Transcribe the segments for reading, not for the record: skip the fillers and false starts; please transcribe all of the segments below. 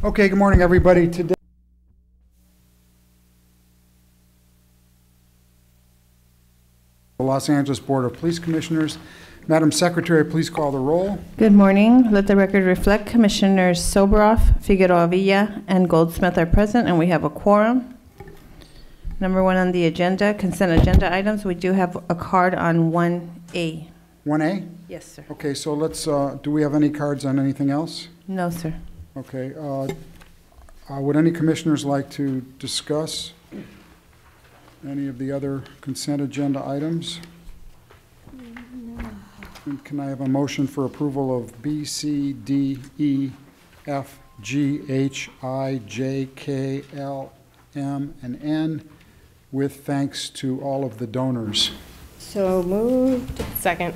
Okay, good morning, everybody. Today, the Los Angeles Board of Police Commissioners. Madam Secretary, please call the roll. Good morning. Let the record reflect Commissioners Soboroff, Figueroa Villa, and Goldsmith are present, and we have a quorum. Number one on the agenda, consent agenda items. We do have a card on 1A. 1A? Yes, sir. Okay, so let's, do we have any cards on anything else? No, sir. Okay. Would any commissioners like to discuss any of the other consent agenda items? And can I have a motion for approval of B, C, D, E, F, G, H, I, J, K, L, M, and N, with thanks to all of the donors? So moved. Second.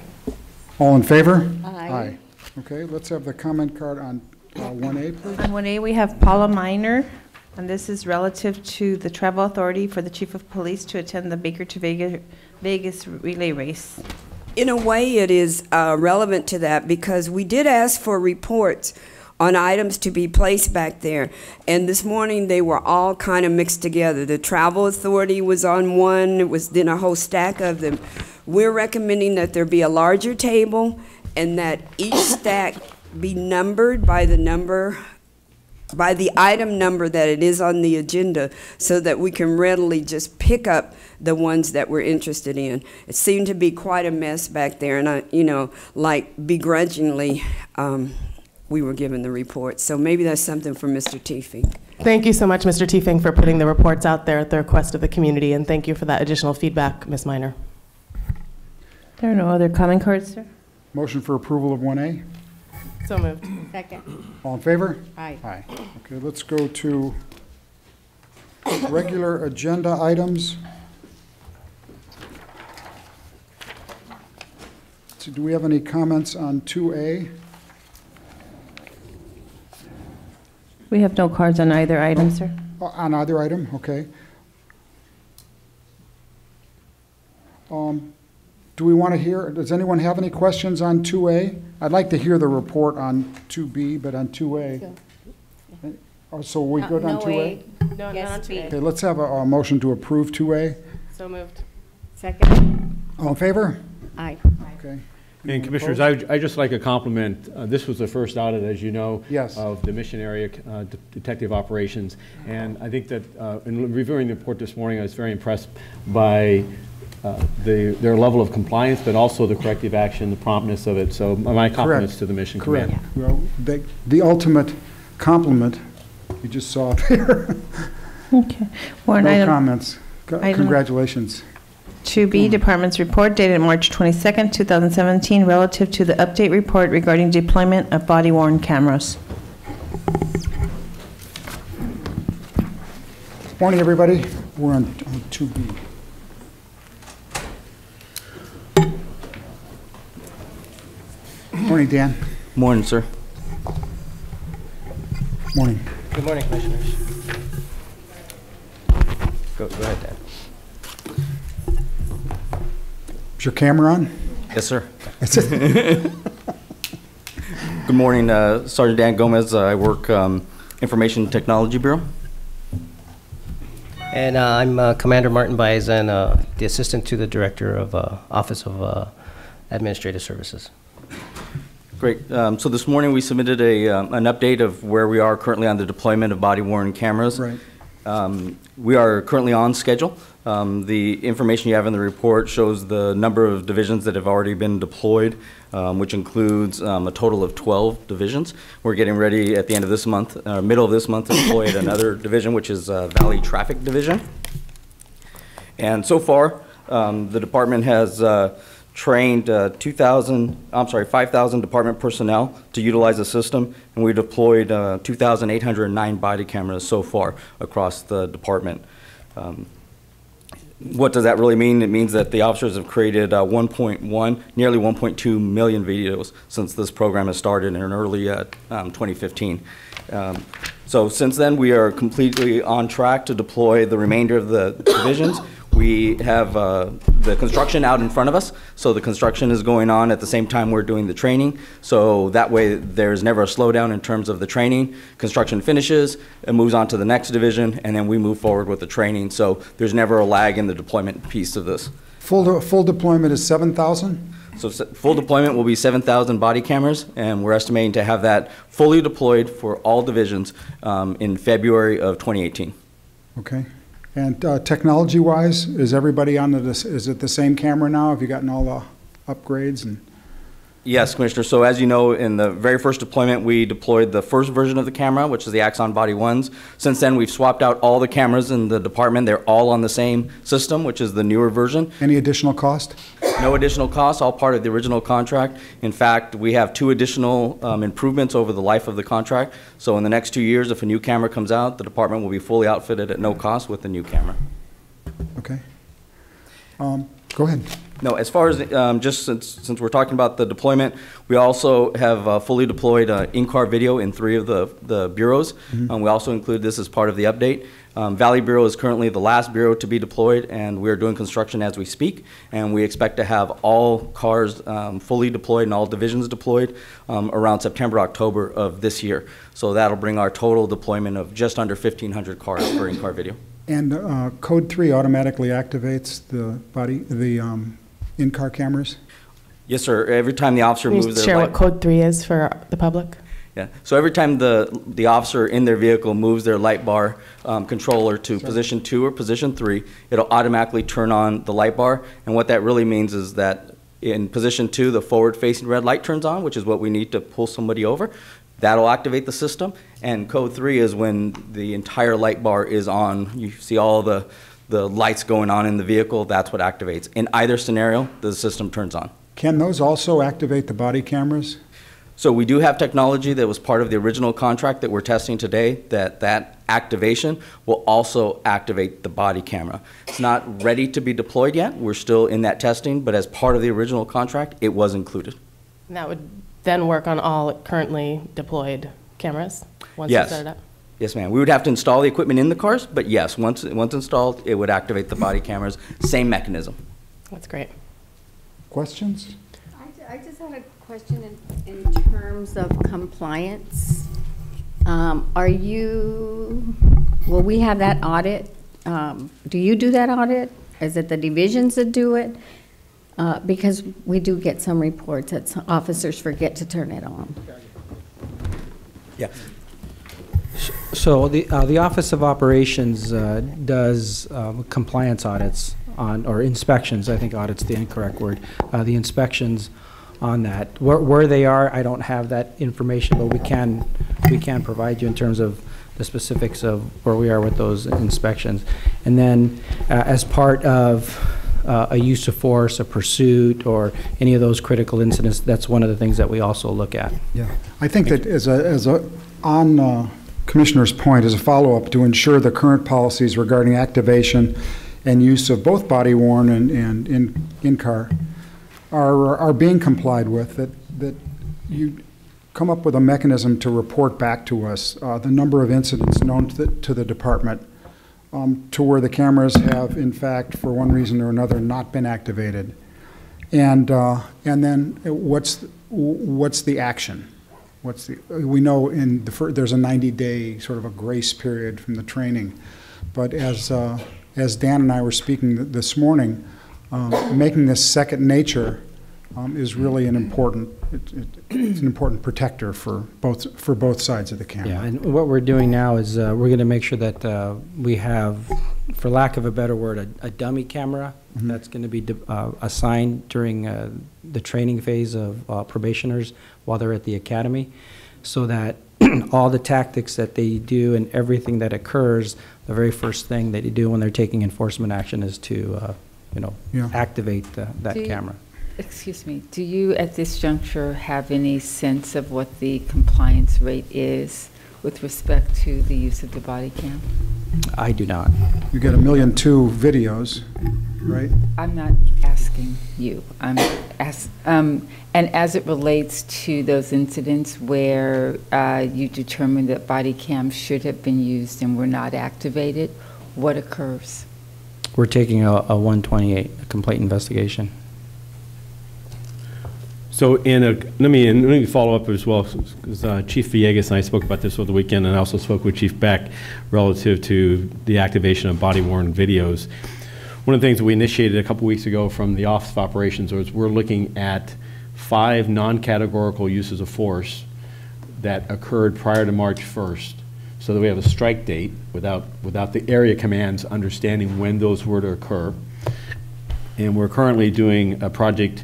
All in favor? Aye. Okay, let's have the comment card on 1A, please. On 1A, we have Paula Miner, and this is relative to the travel authority for the Chief of Police to attend the Baker to Vegas relay race. In a way, it is relevant to that because we did ask for reports on items to be placed back there. And this morning, they were all kind of mixed together. The travel authority was on one. It was then a whole stack of them. We're recommending that there be a larger table and that each stack be numbered by the number, by the item number that it is on the agenda, so that we can readily just pick up the ones that we're interested in. It seemed to be quite a mess back there, and I, you know, like begrudgingly, we were given the report. So maybe that's something for Mr. Tiefing. Thank you so much, Mr. Tiefing, for putting the reports out there at the request of the community, and thank you for that additional feedback, Ms. Miner. There are no other comment cards, sir. Motion for approval of 1A. So moved. Second. All in favor? Aye. Aye. Okay, let's go to regular agenda items. So do we have any comments on 2A? We have no cards on either item, sir. On either item, okay. Do we want to hear, does anyone have any questions on 2A? I'd like to hear the report on 2B, but on 2A. Oh, so we good on 2A? No, Yes, not on B. today. Okay, let's have a motion to approve 2A. So moved. Second. All in favor? Aye. Okay. And Commissioners, I'd just like to compliment, this was the first audit, as you know, Yes. of the Mission Area Detective Operations. And I think that in reviewing the report this morning, I was very impressed by their level of compliance, but also the corrective action, the promptness of it. So my compliments to the Mission Correct. Command. Well, the ultimate compliment you just saw there. Okay. Warrant No item comments. Congratulations. 2B, Department's report dated March 22nd, 2017, relative to the update report regarding deployment of body-worn cameras. Morning, everybody. We're on 2B. Morning, Dan. Morning, sir. Morning. Good morning, Commissioners. Go ahead, Dad. Is your camera on? Yes, sir. Good morning, Sergeant Dan Gomez. I work Information Technology Bureau. And I'm Commander Martin Baez, and the assistant to the director of Office of Administrative Services. Great. So this morning we submitted an update of where we are currently on the deployment of body-worn cameras. Right. We are currently on schedule. The information you have in the report shows the number of divisions that have already been deployed, which includes a total of 12 divisions. We're getting ready at the end of this month, middle of this month, to deploy another division, which is Valley Traffic Division. And so far, the department has trained 5,000 department personnel to utilize the system, and we deployed 2,809 body cameras so far across the department. What does that really mean? It means that the officers have created nearly 1.2 million videos since this program has started in early 2015. So since then, we are completely on track to deploy the remainder of the divisions. We have the construction out in front of us, so the construction is going on at the same time we're doing the training. So that way, there's never a slowdown in terms of the training. Construction finishes, it moves on to the next division, and then we move forward with the training. So there's never a lag in the deployment piece of this. Full deployment is 7,000? So full deployment will be 7,000 body cameras, and we're estimating to have that fully deployed for all divisions in February of 2018. Okay. And technology-wise, is everybody on is it the same camera now? Have you gotten all the upgrades? And Yes, Commissioner. So as you know, in the very first deployment, we deployed the first version of the camera, which is the Axon Body 1s. Since then, we've swapped out all the cameras in the department. They're all on the same system, which is the newer version. Any additional cost? No additional costs, all part of the original contract. In fact, we have 2 additional improvements over the life of the contract. So in the next 2 years, if a new camera comes out, the department will be fully outfitted at no cost with the new camera. Okay. Go ahead. No, as far as, just since we're talking about the deployment, we also have fully deployed in-car video in 3 of the bureaus. We also include this as part of the update. Valley Bureau is currently the last bureau to be deployed, and we are doing construction as we speak, and we expect to have all cars fully deployed and all divisions deployed around September, October of this year. So that'll bring our total deployment of just under 1,500 cars for in-car video. And Code 3 automatically activates the in-car cameras? Yes, sir. Every time the officer Can moves you their share light. what Code 3 is for the public? Yeah. So every time the officer in their vehicle moves their light bar controller to position 2 or position 3, it'll automatically turn on the light bar. And what that really means is that in position 2, the forward-facing red light turns on, which is what we need to pull somebody over. That'll activate the system. And Code 3 is when the entire light bar is on. You see all the lights going on in the vehicle. That's what activates. In either scenario, the system turns on. Can those also activate the body cameras? So we do have technology that was part of the original contract that we're testing today, that activation will also activate the body camera. It's not ready to be deployed yet. We're still in that testing, but as part of the original contract, it was included. And that would then work on all currently deployed cameras once Yes. you set it up? Yes, ma'am. We would have to install the equipment in the cars, but yes, once installed, it would activate the body cameras. Same mechanism. That's great. Questions? I just had a question in terms of compliance. Will we have that audit? Do you do that audit? Is it the divisions that do it? Because we do get some reports that some officers forget to turn it on. Yeah. So the Office of Operations does compliance audits on, or inspections, I think audit's the incorrect word, the inspections on that. Where they are, I don't have that information, but we can provide you in terms of the specifics of where we are with those inspections. And then as part of a use of force, a pursuit, or any of those critical incidents, that's one of the things that we also look at. Yeah. I think that on Commissioner's point, as a follow-up, to ensure the current policies regarding activation and use of both body-worn and in-car are being complied with, that you come up with a mechanism to report back to us the number of incidents known to the department to where the cameras have, in fact, for one reason or another, not been activated. And then what's the action? We know there's a 90-day sort of a grace period from the training, but as Dan and I were speaking this morning, making this second nature is really an important. It's an important protector for both sides of the camera. Yeah, and what we're doing now is we're going to make sure that we have, for lack of a better word, a dummy camera that's going to be assigned during the training phase of probationers while they're at the academy, so that all the tactics that they do and everything that occurs, the very first thing that you do when they're taking enforcement action is to, activate that camera. Excuse me, do you at this juncture have any sense of what the compliance rate is with respect to the use of the body cam? I do not. You get 1.2 million videos, right? I'm not asking you. I'm and as it relates to those incidents where you determined that body cams should have been used and were not activated, what occurs? we're taking a 128, a complaint investigation. So let me follow up as well, because Chief Villegas and I spoke about this over the weekend, and I also spoke with Chief Beck relative to the activation of body-worn videos. One of the things that we initiated a couple weeks ago from the Office of Operations was we're looking at 5 non-categorical uses of force that occurred prior to March 1st, so that we have a strike date without the area commands understanding when those were to occur. And we're currently doing a project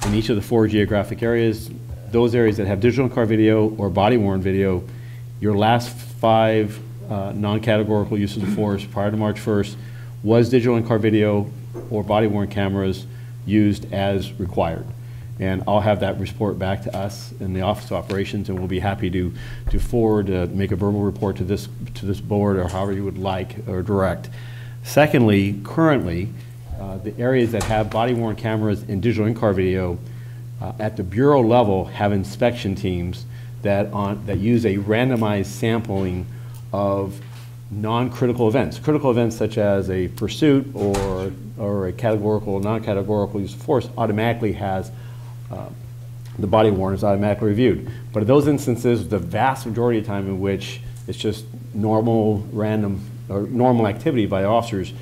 in each of the 4 geographic areas. Those areas that have digital in-car video or body-worn video, your last 5 non-categorical uses of force prior to March 1st was digital in-car video or body-worn cameras used as required. And I'll have that report back to us in the Office of Operations, and we'll be happy to forward, make a verbal report to this board, or however you would like, or direct. Secondly, currently, the areas that have body-worn cameras and digital in-car video at the bureau level have inspection teams that use a randomized sampling of non-critical events. Critical events such as a pursuit or a categorical or non-categorical use of force automatically has the body-worn is automatically reviewed. But in those instances, the vast majority of time in which it's just normal, random, or normal activity by officers,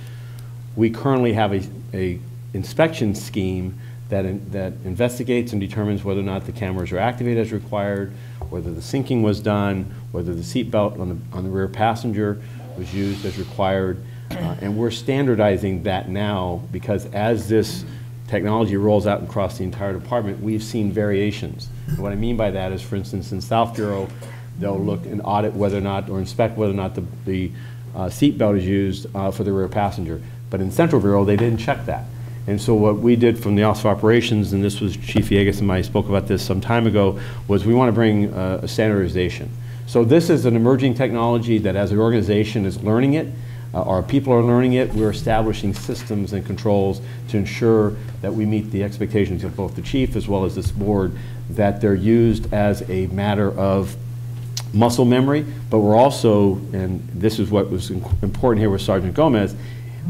we currently have a inspection scheme that investigates and determines whether or not the cameras are activated as required, whether the syncing was done, whether the seat belt on the rear passenger was used as required. And we're standardizing that now, because as this technology rolls out across the entire department, we've seen variations. And what I mean by that is, for instance, in South Bureau, they'll look and audit whether or not, or inspect whether or not the seat belt is used for the rear passenger. But in Central Bureau, they didn't check that. And so what we did from the Office of Operations, and this was Chief Villegas and I spoke about this some time ago, was we want to bring a standardization. So this is an emerging technology that, as the organization is learning it, our people are learning it, we're establishing systems and controls to ensure that we meet the expectations of both the chief as well as this board, that they're used as a matter of muscle memory. But we're also, and this is what was important here with Sergeant Gomez,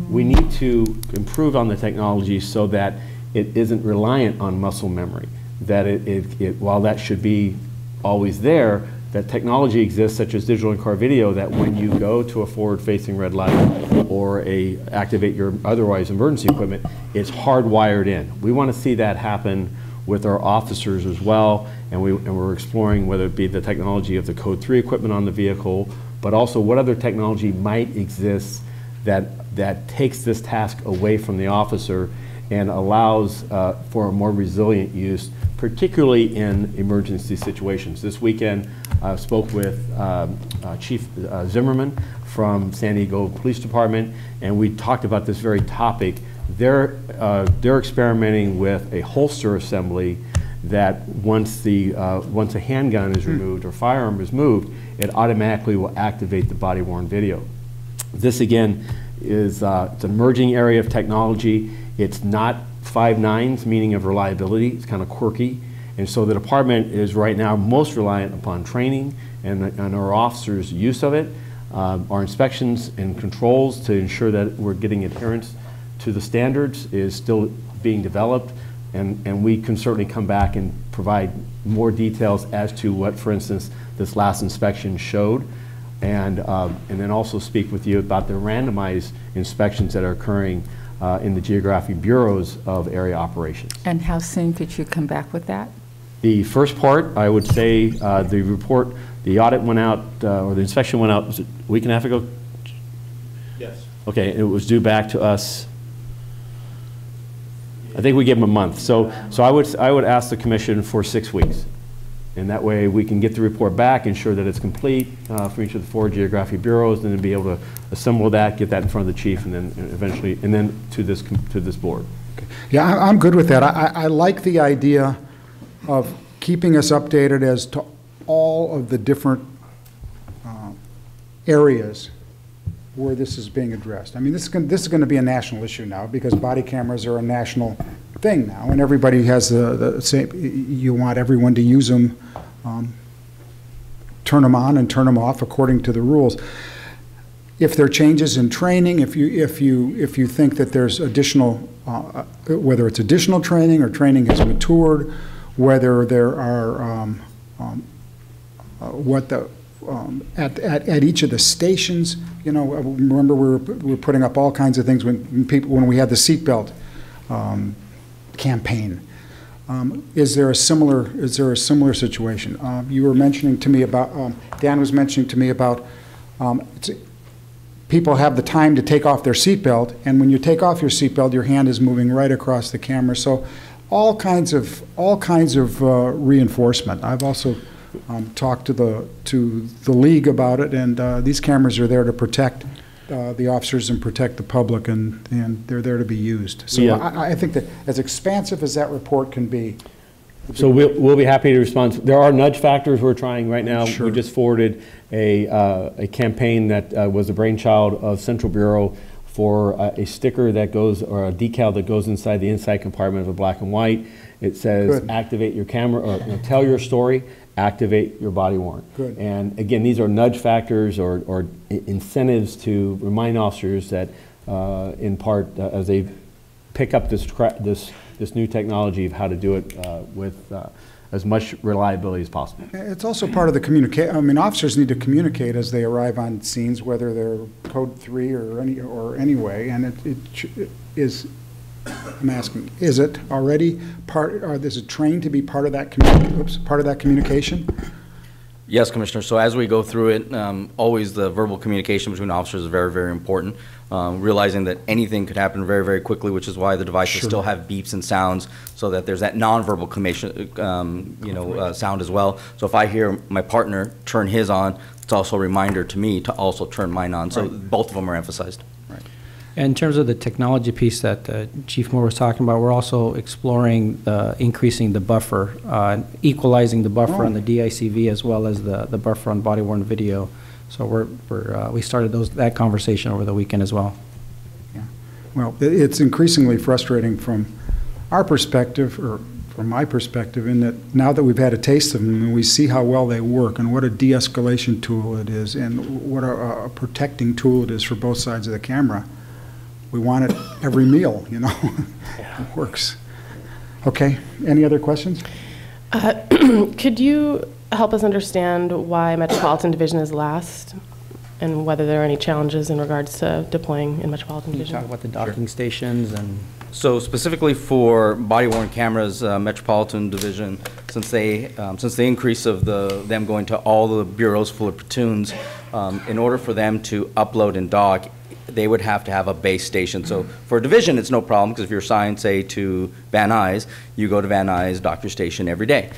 we need to improve on the technology so that it isn't reliant on muscle memory. That while that should be always there, that technology exists, such as digital in-car video, that when you go to a forward-facing red light or activate your otherwise emergency equipment, it's hardwired in. We want to see that happen with our officers as well, and we're exploring whether it be the technology of the Code 3 equipment on the vehicle, but also what other technology might exist that takes this task away from the officer and allows for a more resilient use, particularly in emergency situations. This weekend, I spoke with Chief Zimmerman from San Diego Police Department, and we talked about this very topic. They're experimenting with a holster assembly that once a handgun is removed or firearm is moved, it automatically will activate the body-worn video. This again is it's an emerging area of technology. It's not 5 nines, meaning of reliability. It's kind of quirky. And so the department is right now most reliant upon training and our officers' use of it, our inspections and controls to ensure that we're getting adherence to the standards is still being developed. And we can certainly come back and provide more details as to what, for instance, this last inspection showed. And then also speak with you about the randomized inspections that are occurring in the geographic bureaus of area operations. And how soon could you come back with that? The first part, I would say the report, the audit went out, or the inspection went out, was it a week and a half ago? Yes. Okay, it was due back to us, I think we gave them a month. So I would ask the commission for 6 weeks. And that way we can get the report back, ensure that it's complete for each of the 4 geographic bureaus, and then be able to assemble that, get that in front of the chief, and then eventually, and then to this board. Okay. Yeah, I'm good with that. I like the idea of keeping us updated as to all of the different areas where this is being addressed. I mean, this is going to be a national issue now, because body cameras are a national thing now, and everybody has the same. You want everyone to use them, turn them on and turn them off according to the rules. if there are changes in training, if you think that there's additional, whether it's additional training or training has matured, whether there are at each of the stations, you know, remember we were putting up all kinds of things when we had the seatbelt campaign. Is there a similar situation? You were mentioning to me about, Dan was mentioning to me about people have the time to take off their seatbelt, and when you take off your seatbelt, your hand is moving right across the camera. So all kinds of reinforcement. I've also talked to the league about it, and these cameras are there to protect the officers and protect the public, and they're there to be used. So yeah. I think that as expansive as that report can be. So we'll be happy to respond. There are nudge factors we're trying right now. Sure. We just forwarded a campaign that was a brainchild of Central Bureau for a sticker that goes, or a decal that goes inside the inside compartment of a black and white. It says, good. Activate your camera, or tell your story, activate your body worn. Good. And again, these are nudge factors or incentives to remind officers that, in part, as they pick up this new technology of how to do it with as much reliability as possible. It's also part of the communication. I mean, officers need to communicate as they arrive on scenes, whether they're code 3 or anyway, and it is. I'm asking, is it already part, or is it trained to be part of that communication? Yes, Commissioner. So as we go through it, always the verbal communication between officers is very, very important. Realizing that anything could happen very, very quickly, which is why the devices still have beeps and sounds, so that there's that nonverbal communication, sound as well. So if I hear my partner turn his on, it's also a reminder to me to also turn mine on. So both of them are emphasized. Right. In terms of the technology piece that Chief Moore was talking about, we're also exploring increasing the buffer, equalizing the buffer on the DICV as well as the buffer on body-worn video. So we started that conversation over the weekend as well. Yeah. Well, it's increasingly frustrating from our perspective, or from my perspective, in that now that we've had a taste of them and we see how well they work and what a de-escalation tool it is and what a protecting tool it is for both sides of the camera. We want it every meal, you know. Yeah. It works. Okay, any other questions? Could you help us understand why Metropolitan Division is last, and whether there are any challenges in regards to deploying in Metropolitan Division? Talk about the docking stations and. So specifically for body-worn cameras, Metropolitan Division, since the increase of them going to all the bureaus full of platoons, in order for them to upload and dock, they would have to have a base station. So for a division, it's no problem, because if you're assigned, say, to Van Nuys, you go to Van Nuys, dock your station every day.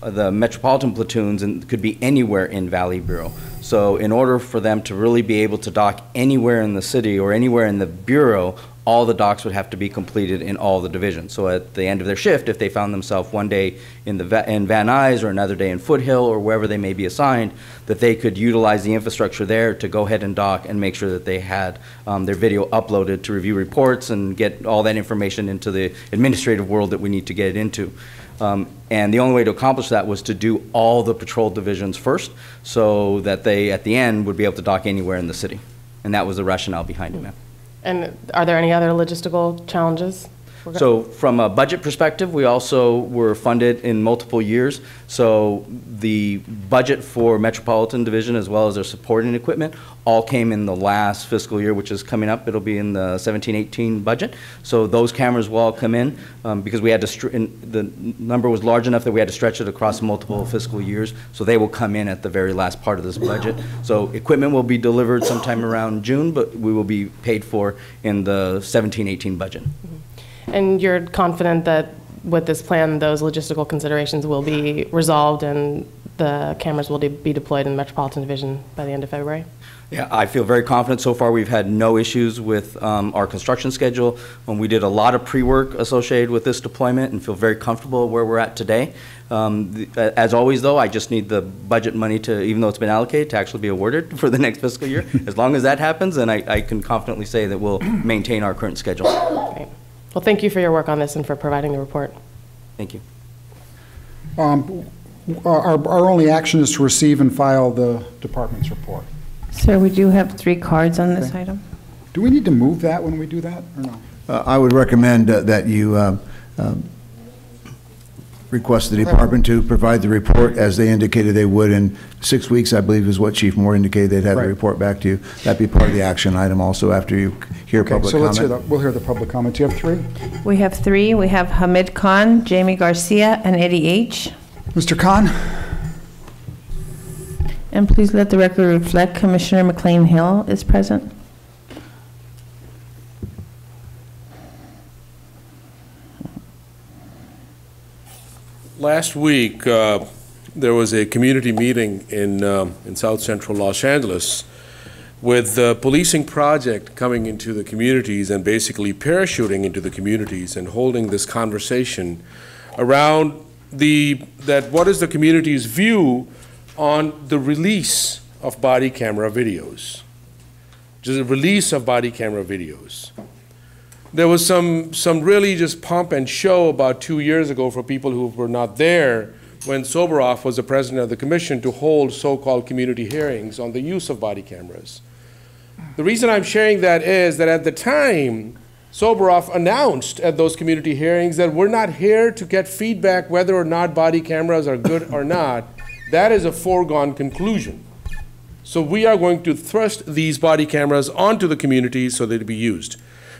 The Metropolitan platoons could be anywhere in Valley Bureau. So in order for them to really be able to dock anywhere in the city or anywhere in the bureau, all the docks would have to be completed in all the divisions. So at the end of their shift, if they found themselves one day in Van Nuys or another day in Foothill or wherever they may be assigned, that they could utilize the infrastructure there to go ahead and dock and make sure that they had their video uploaded to review reports and get all that information into the administrative world that we need to get it into. And the only way to accomplish that was to do all the patrol divisions first, so that they, at the end, would be able to dock anywhere in the city. And that was the rationale behind it, ma'am. And are there any other logistical challenges? So from a budget perspective, we also were funded in multiple years. So the budget for Metropolitan Division, as well as their supporting equipment, all came in the last fiscal year, which is coming up. It'll be in the 17-18 budget. So those cameras will all come in because we had to, the number was large enough that we had to stretch it across multiple fiscal years. So they will come in at the very last part of this budget. So equipment will be delivered sometime around June, but we will be paid for in the 17-18 budget. Mm-hmm. And you're confident that with this plan, those logistical considerations will be resolved and the cameras will be deployed in the Metropolitan Division by the end of February? Yeah, I feel very confident. So far, we've had no issues with our construction schedule. We did a lot of pre-work associated with this deployment and feel very comfortable where we're at today. As always, though, I just need the budget money to, even though it's been allocated, to actually be awarded for the next fiscal year. As long as that happens, then I can confidently say that we'll maintain our current schedule. Great. Well, thank you for your work on this and for providing the report. Thank you. Our only action is to receive and file the department's report. Sir, we do have 3 cards on this Okay. item. Do we need to move that when we do that, or no? I would recommend that you request the department to provide the report as they indicated they would in 6 weeks, I believe is what Chief Moore indicated. They'd have the Right. report back to you. That'd be part of the action item also after you hear Okay, public so let's hear comment. we'll hear the public comment. Do you have 3? We have 3. We have Hamid Khan, Jamie Garcia, and Eddie H. Mr. Khan? And please let the record reflect Commissioner McLean Hill is present. Last week, there was a community meeting in South Central Los Angeles with the policing project coming into the communities and basically parachuting into the communities and holding this conversation around what is the community's view on the release of body camera videos, just the release of body camera videos. There was some really just pomp and show about 2 years ago for people who were not there when Soboroff was the president of the commission to hold so-called community hearings on the use of body cameras. The reason I'm sharing that is that at the time, Soboroff announced at those community hearings that we're not here to get feedback whether or not body cameras are good or not. That is a foregone conclusion. So we are going to thrust these body cameras onto the communities so they'd be used.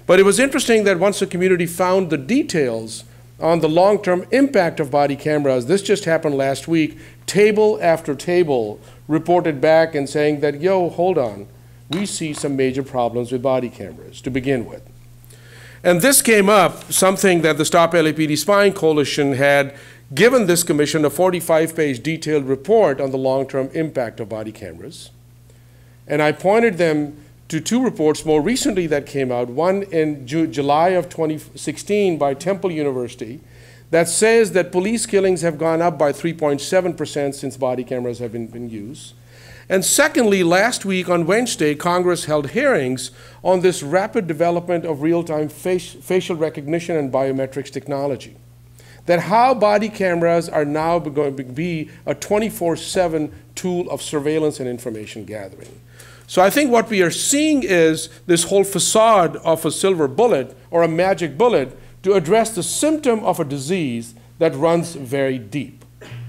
But it was interesting that once the community found the details on the long-term impact of body cameras, this just happened last week, table after table reported back and saying that, yo, hold on, we see some major problems with body cameras to begin with. And this came up, something that the Stop LAPD Spying Coalition had given this commission a 45-page detailed report on the long-term impact of body cameras. And I pointed them to 2 reports more recently that came out, one in July of 2016 by Temple University that says that police killings have gone up by 3.7% since body cameras have been used. And secondly, last week on Wednesday, Congress held hearings on this rapid development of real-time facial recognition and biometrics technology. That how body cameras are now going to be a 24/7 tool of surveillance and information gathering. So I think what we are seeing is this whole facade of a silver bullet or a magic bullet to address the symptom of a disease that runs very deep.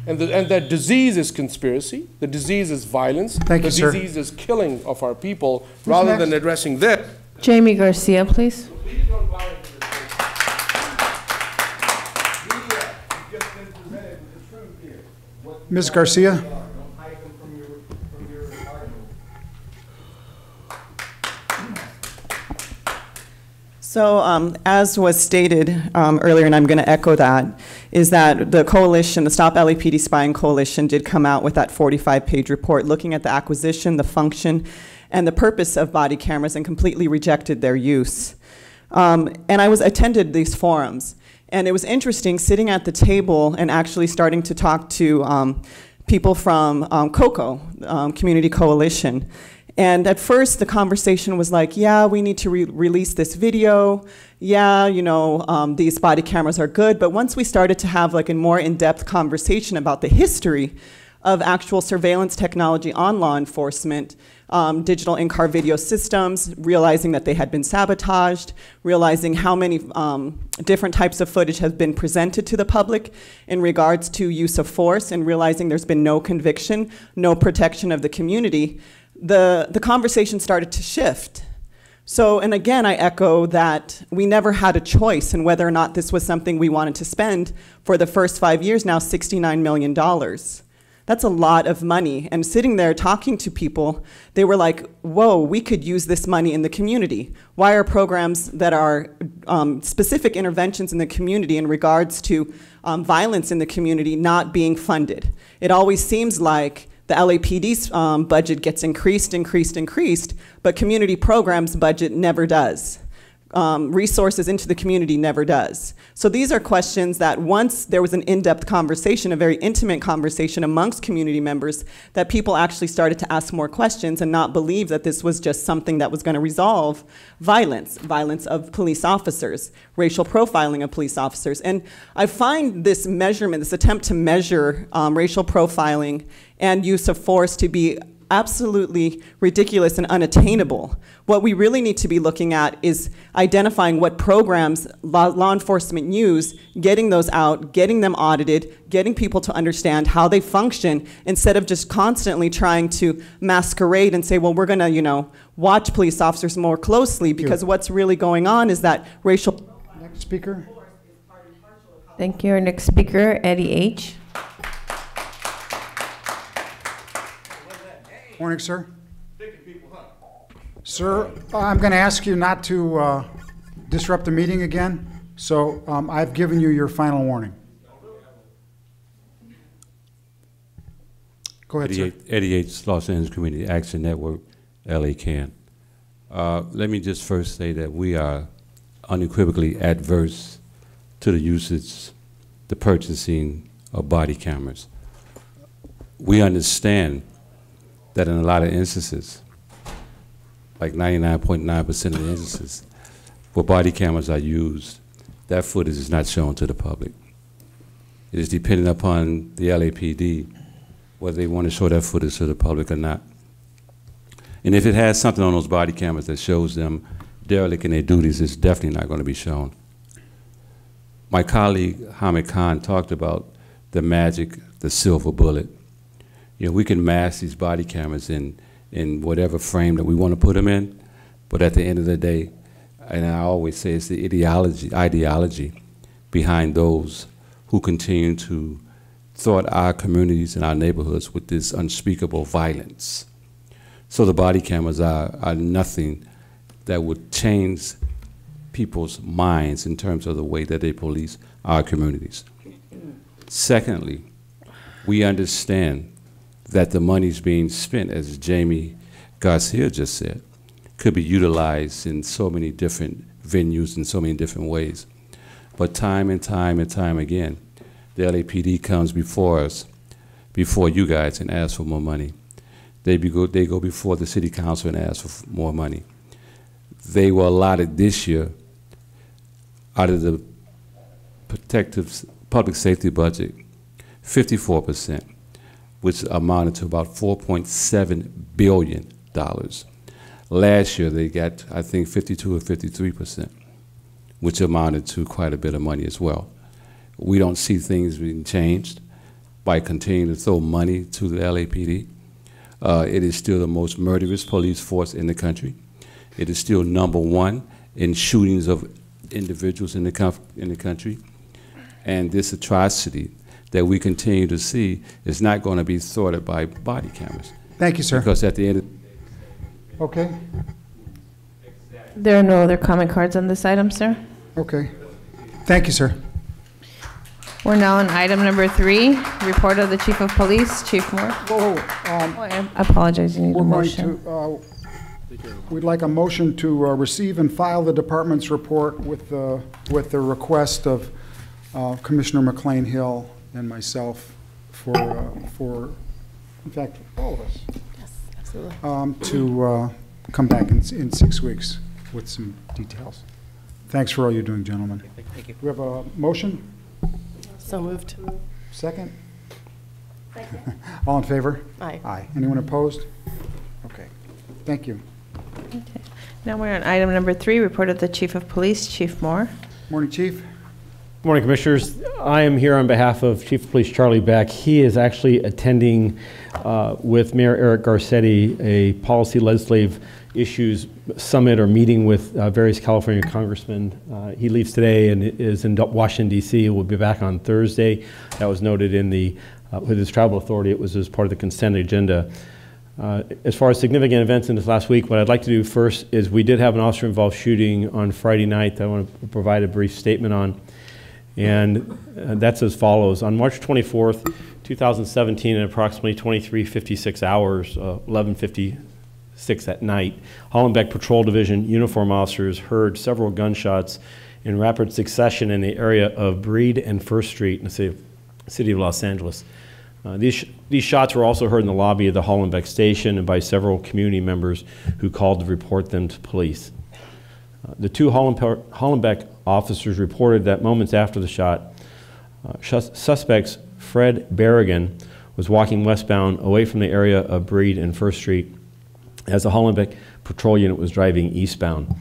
And that disease is conspiracy, the disease is violence, Thank you, sir. the disease is killing of our people, rather than addressing this. Jamie Garcia, please. Please don't buy into this. You've just been presented with the truth here. Ms. Garcia? So as was stated earlier, and I'm going to echo that, is that the coalition, the Stop LAPD Spying Coalition, did come out with that 45-page report looking at the acquisition, the function, and the purpose of body cameras and completely rejected their use. And I attended these forums, and it was interesting sitting at the table and actually starting to talk to people from COCO, Community Coalition. And at first, the conversation was like, yeah, we need to release this video. Yeah, you know, these body cameras are good. But once we started to have like a more in-depth conversation about the history of actual surveillance technology on law enforcement, digital in-car video systems, realizing that they had been sabotaged, realizing how many different types of footage have been presented to the public in regards to use of force, and realizing there's been no conviction, no protection of the community, the conversation started to shift. So, and again, I echo that we never had a choice in whether or not this was something we wanted to spend for the first 5 years, now $69 million. That's a lot of money. And sitting there talking to people, they were like, whoa, we could use this money in the community. Why are programs that are specific interventions in the community in regards to violence in the community not being funded? It always seems like the LAPD's budget gets increased, but community programs budget never does. Resources into the community never does. So these are questions that once there was an in-depth conversation, a very intimate conversation amongst community members, that people actually started to ask more questions and not believe that this was just something that was going to resolve violence of police officers, racial profiling of police officers. And I find this measurement, this attempt to measure racial profiling and use of force to be absolutely ridiculous and unattainable. What we really need to be looking at is identifying what programs law enforcement use, getting those out, getting them audited, getting people to understand how they function, instead of just constantly trying to masquerade and say, well, we're going to, watch police officers more closely, because what's really going on is that racial... Next speaker. Thank you. Our next speaker, Eddie H. Morning, sir. Sir, I'm going to ask you not to disrupt the meeting again, so I've given you your final warning. Go ahead, sir. Eddie H., Los Angeles Community Action Network, LA CAN. Let me just first say that we are unequivocally adverse to the usage, the purchasing of body cameras. We understand that in a lot of instances, like 99.9% of the instances, where body cameras are used, that footage is not shown to the public. It is dependent upon the LAPD whether they want to show that footage to the public or not. And if it has something on those body cameras that shows them derelict in their duties, it's definitely not going to be shown. My colleague Hamid Khan talked about the magic, the silver bullet. We can mask these body cameras in whatever frame that we want to put them in, but at the end of the day, and I always say it's the ideology behind those who continue to thwart our communities and our neighborhoods with this unspeakable violence. So the body cameras are nothing that would change people's minds in terms of the way that they police our communities. Secondly, we understand that the money's being spent, as Jamie Garcia just said, could be utilized in so many different venues in so many different ways. But time and time and time again, the LAPD comes before us, before you guys, and asks for more money. They go before the city council and ask for more money. They were allotted this year, out of the protective public safety budget, 54%. Which amounted to about $4.7 billion. Last year, they got, I think, 52 or 53%, which amounted to quite a bit of money as well. We don't see things being changed by continuing to throw money to the LAPD. It is still the most murderous police force in the country. It is still #1 in shootings of individuals in the country. And this atrocity that we continue to see is not going to be thwarted by body cameras. Thank you, sir. Because at the end of... Okay. There are no other comment cards on this item, sir. Okay. Thank you, sir. We're now on item number 3, report of the Chief of Police, Chief Moore. I apologize, you need a motion. We'd like a motion to receive and file the department's report with the request of Commissioner McLean Hill and myself for in fact, all of us. Yes, absolutely. To come back in 6 weeks with some details. Thanks for all you're doing, gentlemen. Thank you. We have a motion? So moved. Second? All in favor? Aye. Aye. Anyone opposed? Okay. Thank you. Okay. Now we're on item number 3, report of the Chief of Police, Chief Moore. Morning, Chief. Good morning, Commissioners. I am here on behalf of Chief of Police Charlie Beck. He is actually attending with Mayor Eric Garcetti a policy legislative issues summit or meeting with various California congressmen. He leaves today and is in Washington, D.C. Will be back on Thursday. That was noted in the with his travel authority. It was as part of the consent agenda. As far as significant events in this last week, what I'd like to do first is we did have an officer-involved shooting on Friday night that I want to provide a brief statement on. And that's as follows. On March 24th, 2017, at approximately 23:56 hours, 11:56 at night, Hollenbeck Patrol Division uniform officers heard several gunshots in rapid succession in the area of Breed and First Street in the city of Los Angeles. These shots were also heard in the lobby of the Hollenbeck station and by several community members who called to report them to police. The two Hollenbeck officers reported that moments after the shot, suspects Fred Berrigan was walking westbound away from the area of Breed and First Street as the Hollenbeck patrol unit was driving eastbound.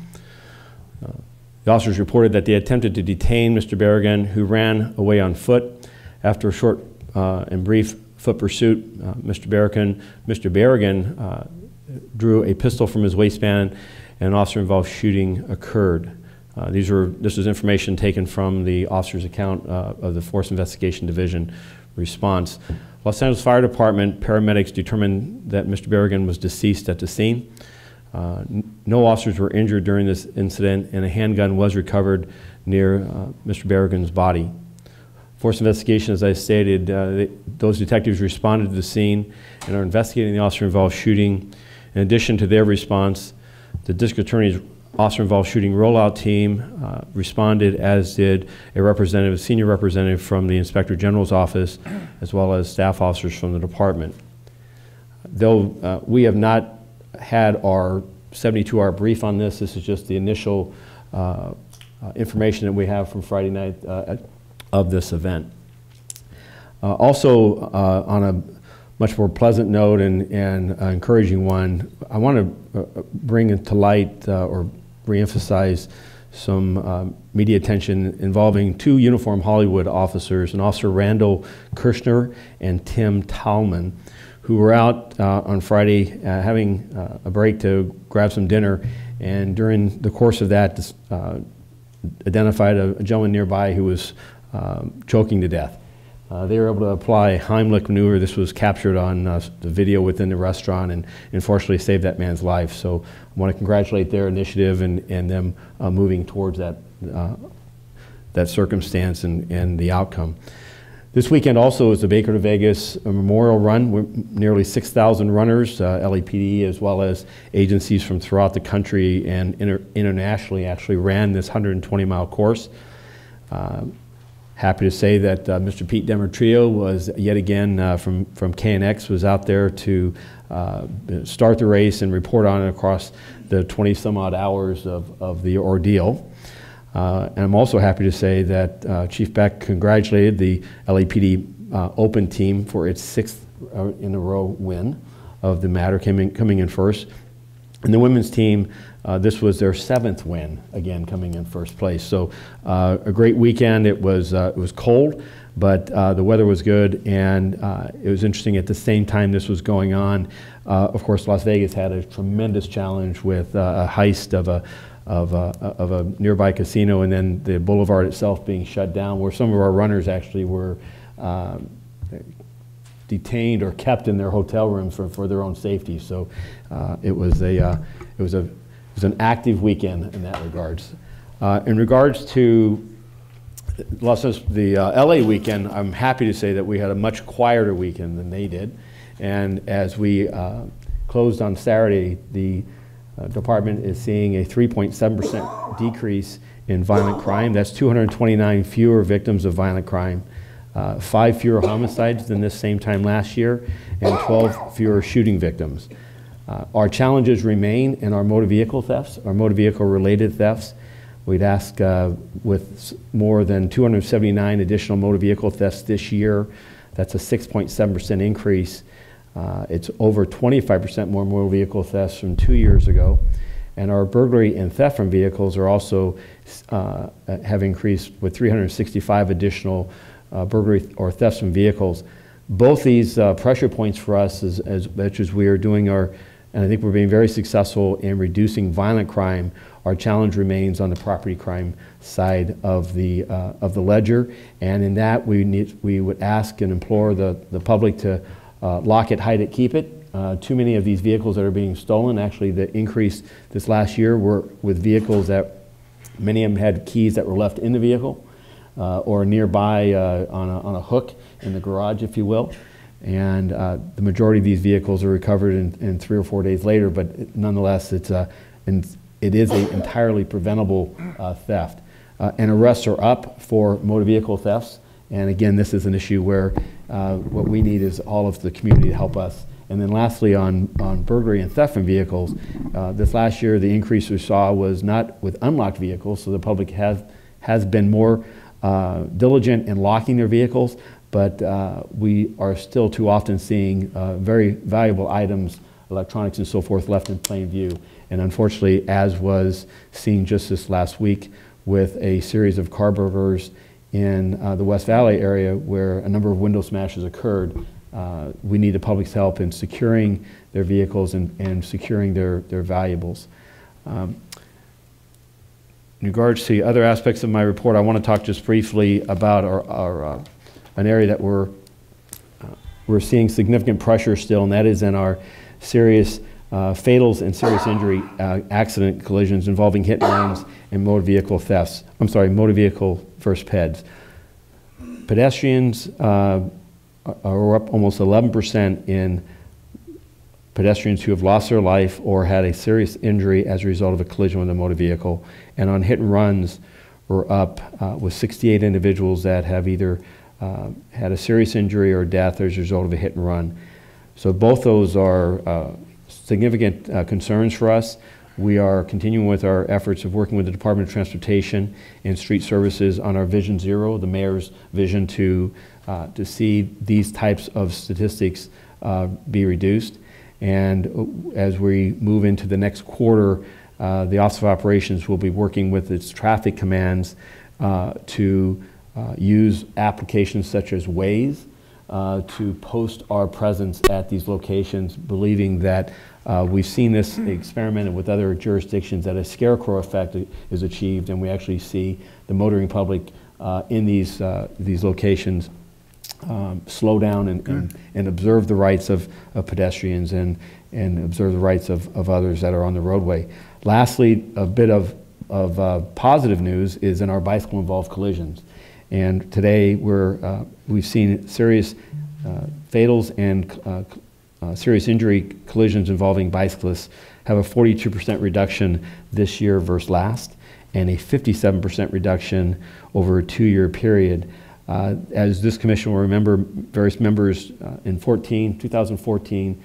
The officers reported that they attempted to detain Mr. Berrigan, who ran away on foot. After a short and brief foot pursuit, Mr. Berrigan drew a pistol from his waistband, and an officer-involved shooting occurred. This was information taken from the officer's account of the Force Investigation Division response. Los Angeles Fire Department paramedics determined that Mr. Berrigan was deceased at the scene. No officers were injured during this incident, and a handgun was recovered near Mr. Berrigan's body. Force investigation, as I stated, those detectives responded to the scene and are investigating the officer-involved shooting. In addition to their response, the district attorney's officer-involved shooting rollout team responded, as did a senior representative from the Inspector General's office, as well as staff officers from the department. Though we have not had our 72-hour brief on this, this is just the initial information that we have from Friday night of this event. Also, on a much more pleasant note and encouraging one, I want to bring to light or reemphasize some media attention involving two uniformed Hollywood officers, an Officer Randall Kirshner and Tim Tallman, who were out on Friday having a break to grab some dinner, and during the course of that identified a gentleman nearby who was choking to death. They were able to apply a Heimlich maneuver. This was captured on the video within the restaurant and unfortunately saved that man's life. So I want to congratulate their initiative and them moving towards that, that circumstance and the outcome. This weekend also is the Baker to Vegas Memorial Run. We're nearly 6,000 runners, LAPD as well as agencies from throughout the country and internationally actually ran this 120-mile course. Happy to say that Mr. Pete Demetrio was yet again from KNX was out there to start the race and report on it across the 20-some-odd hours of the ordeal. And I'm also happy to say that Chief Beck congratulated the LAPD Open team for its 6th in a row win of the matter, coming in first. And the women's team, this was their 7th win, again coming in first place. So a great weekend. It was cold, but the weather was good, and it was interesting. At the same time this was going on, of course, Las Vegas had a tremendous challenge with a heist of a nearby casino, and then the boulevard itself being shut down, where some of our runners actually were detained or kept in their hotel rooms for their own safety. So it was an active weekend in that regards. In regards to the LA weekend, I'm happy to say that we had a much quieter weekend than they did. And as we closed on Saturday, the department is seeing a 3.7% decrease in violent crime. That's 229 fewer victims of violent crime, 5 fewer homicides than this same time last year, and 12 fewer shooting victims. Our challenges remain in our motor vehicle thefts, our motor vehicle related thefts. We'd ask with more than 279 additional motor vehicle thefts this year. That's a 6.7% increase. It's over 25% more motor vehicle thefts from 2 years ago. And our burglary and theft from vehicles are also have increased with 365 additional burglary or thefts from vehicles. Both these pressure points for us as much as we are doing and I think we're being very successful in reducing violent crime, our challenge remains on the property crime side of the ledger. And in that, we would ask and implore the public to lock it, hide it, keep it. Too many of these vehicles that are being stolen, actually the increase this last year were with vehicles that many of them had keys that were left in the vehicle or nearby on a hook in the garage, if you will. And the majority of these vehicles are recovered in 3 or 4 days later, but nonetheless, it is an entirely preventable theft. And arrests are up for motor vehicle thefts. And again, this is an issue where what we need is all of the community to help us. And then lastly, on burglary and theft from vehicles, this last year, the increase we saw was not with unlocked vehicles, so the public has been more diligent in locking their vehicles, but we are still too often seeing very valuable items, electronics and so forth, left in plain view. And unfortunately, as was seen just this last week with a series of car burglars in the West Valley area where a number of window smashes occurred, we need the public's help in securing their vehicles and securing their valuables. In regards to other aspects of my report, I want to talk just briefly about an area that we're seeing significant pressure still, and that is in our serious fatals and serious injury accident collisions involving hit and runs and motor vehicle thefts. I'm sorry, motor vehicle versus peds. Pedestrians are up almost 11% in pedestrians who have lost their life or had a serious injury as a result of a collision with a motor vehicle. And on hit and runs, we're up with 68 individuals that have either had a serious injury or death as a result of a hit and run. So both those are significant concerns for us. We are continuing with our efforts of working with the Department of Transportation and Street Services on our Vision Zero, the mayor's vision to see these types of statistics be reduced. And as we move into the next quarter, the Office of Operations will be working with its traffic commands to use applications such as Waze to post our presence at these locations, believing that we've seen this experimented with other jurisdictions, that a scarecrow effect is achieved, and we actually see the motoring public in these locations slow down and observe the rights of pedestrians and observe the rights of others that are on the roadway. Lastly, a bit of positive news is in our bicycle-involved collisions. And today we've seen serious fatals and serious injury collisions involving bicyclists have a 42% reduction this year versus last, and a 57% reduction over a 2-year period. As this commission will remember, various members in 2014,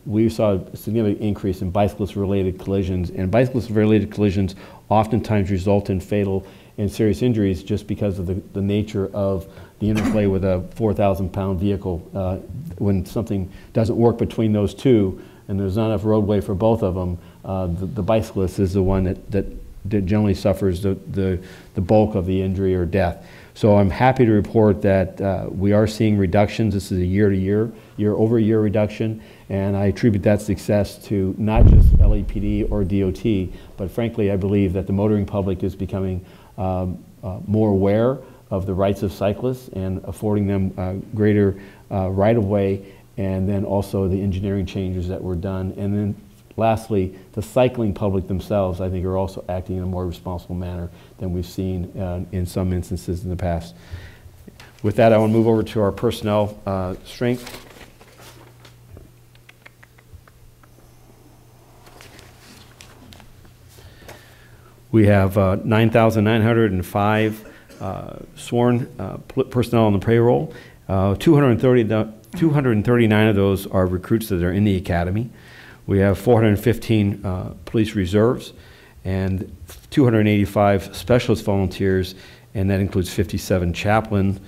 we saw a significant increase in bicyclist-related collisions, and bicyclist-related collisions oftentimes result in fatal and serious injuries just because of the nature of the interplay with a 4,000-pound vehicle. When something doesn't work between those two and there's not enough roadway for both of them, the bicyclist is the one that generally suffers the bulk of the injury or death. So I'm happy to report that we are seeing reductions. This is a year-over-year reduction, and I attribute that success to not just LAPD or DOT, but frankly, I believe that the motoring public is becoming more aware of the rights of cyclists and affording them greater right-of-way, and then also the engineering changes that were done. And then lastly, the cycling public themselves, I think, are also acting in a more responsible manner than we've seen in some instances in the past. With that, I want to move over to our personnel strength. We have 9,905 sworn personnel on the payroll. 239 of those are recruits that are in the academy. We have 415 police reserves and 285 specialist volunteers, and that includes 57 chaplains.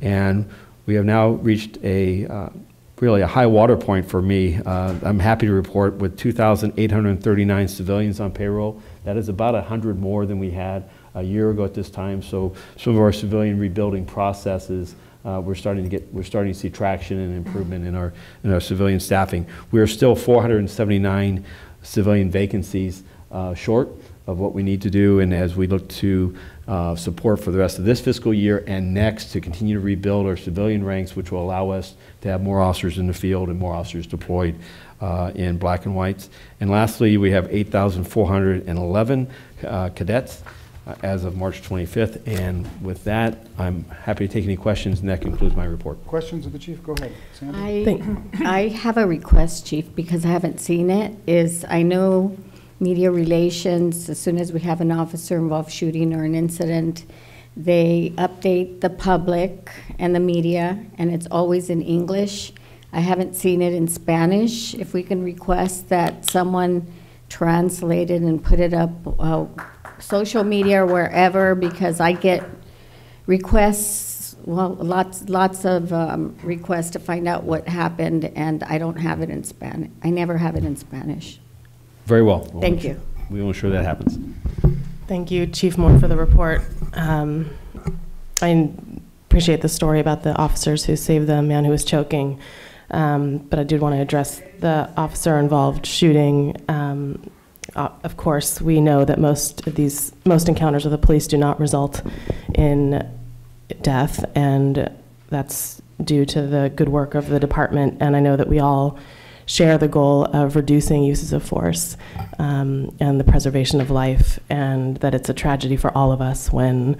And we have now reached really a high water point for me. I'm happy to report with 2,839 civilians on payroll. That is about 100 more than we had a year ago at this time. So some of our civilian rebuilding processes, we're starting to see traction and improvement in our civilian staffing. We are still 479 civilian vacancies short of what we need to do, and as we look to support for the rest of this fiscal year and next to continue to rebuild our civilian ranks, which will allow us to have more officers in the field and more officers deployed in black and whites. And lastly, we have 8,411 cadets as of March 25th. And with that, I'm happy to take any questions, and that concludes my report. Questions of the chief? Go ahead, Sandy. I have a request, Chief, because I haven't seen it. I know media relations, as soon as we have an officer involved shooting or an incident, they update the public and the media, and it's always in English. I haven't seen it in Spanish. If we can request that someone translate it and put it up social media or wherever, because I get requests Well, lots of requests to find out what happened, and I don't have it in Spanish. I never have it in Spanish. Very well. Thank you. We will ensure that happens. Thank you, Chief Moore, for the report. I appreciate the story about the officers who saved the man who was choking, but I did want to address the officer-involved shooting. Of course, we know that most encounters with the police do not result in death, and that's due to the good work of the department. And I know that we all share the goal of reducing uses of force and the preservation of life, and that it's a tragedy for all of us when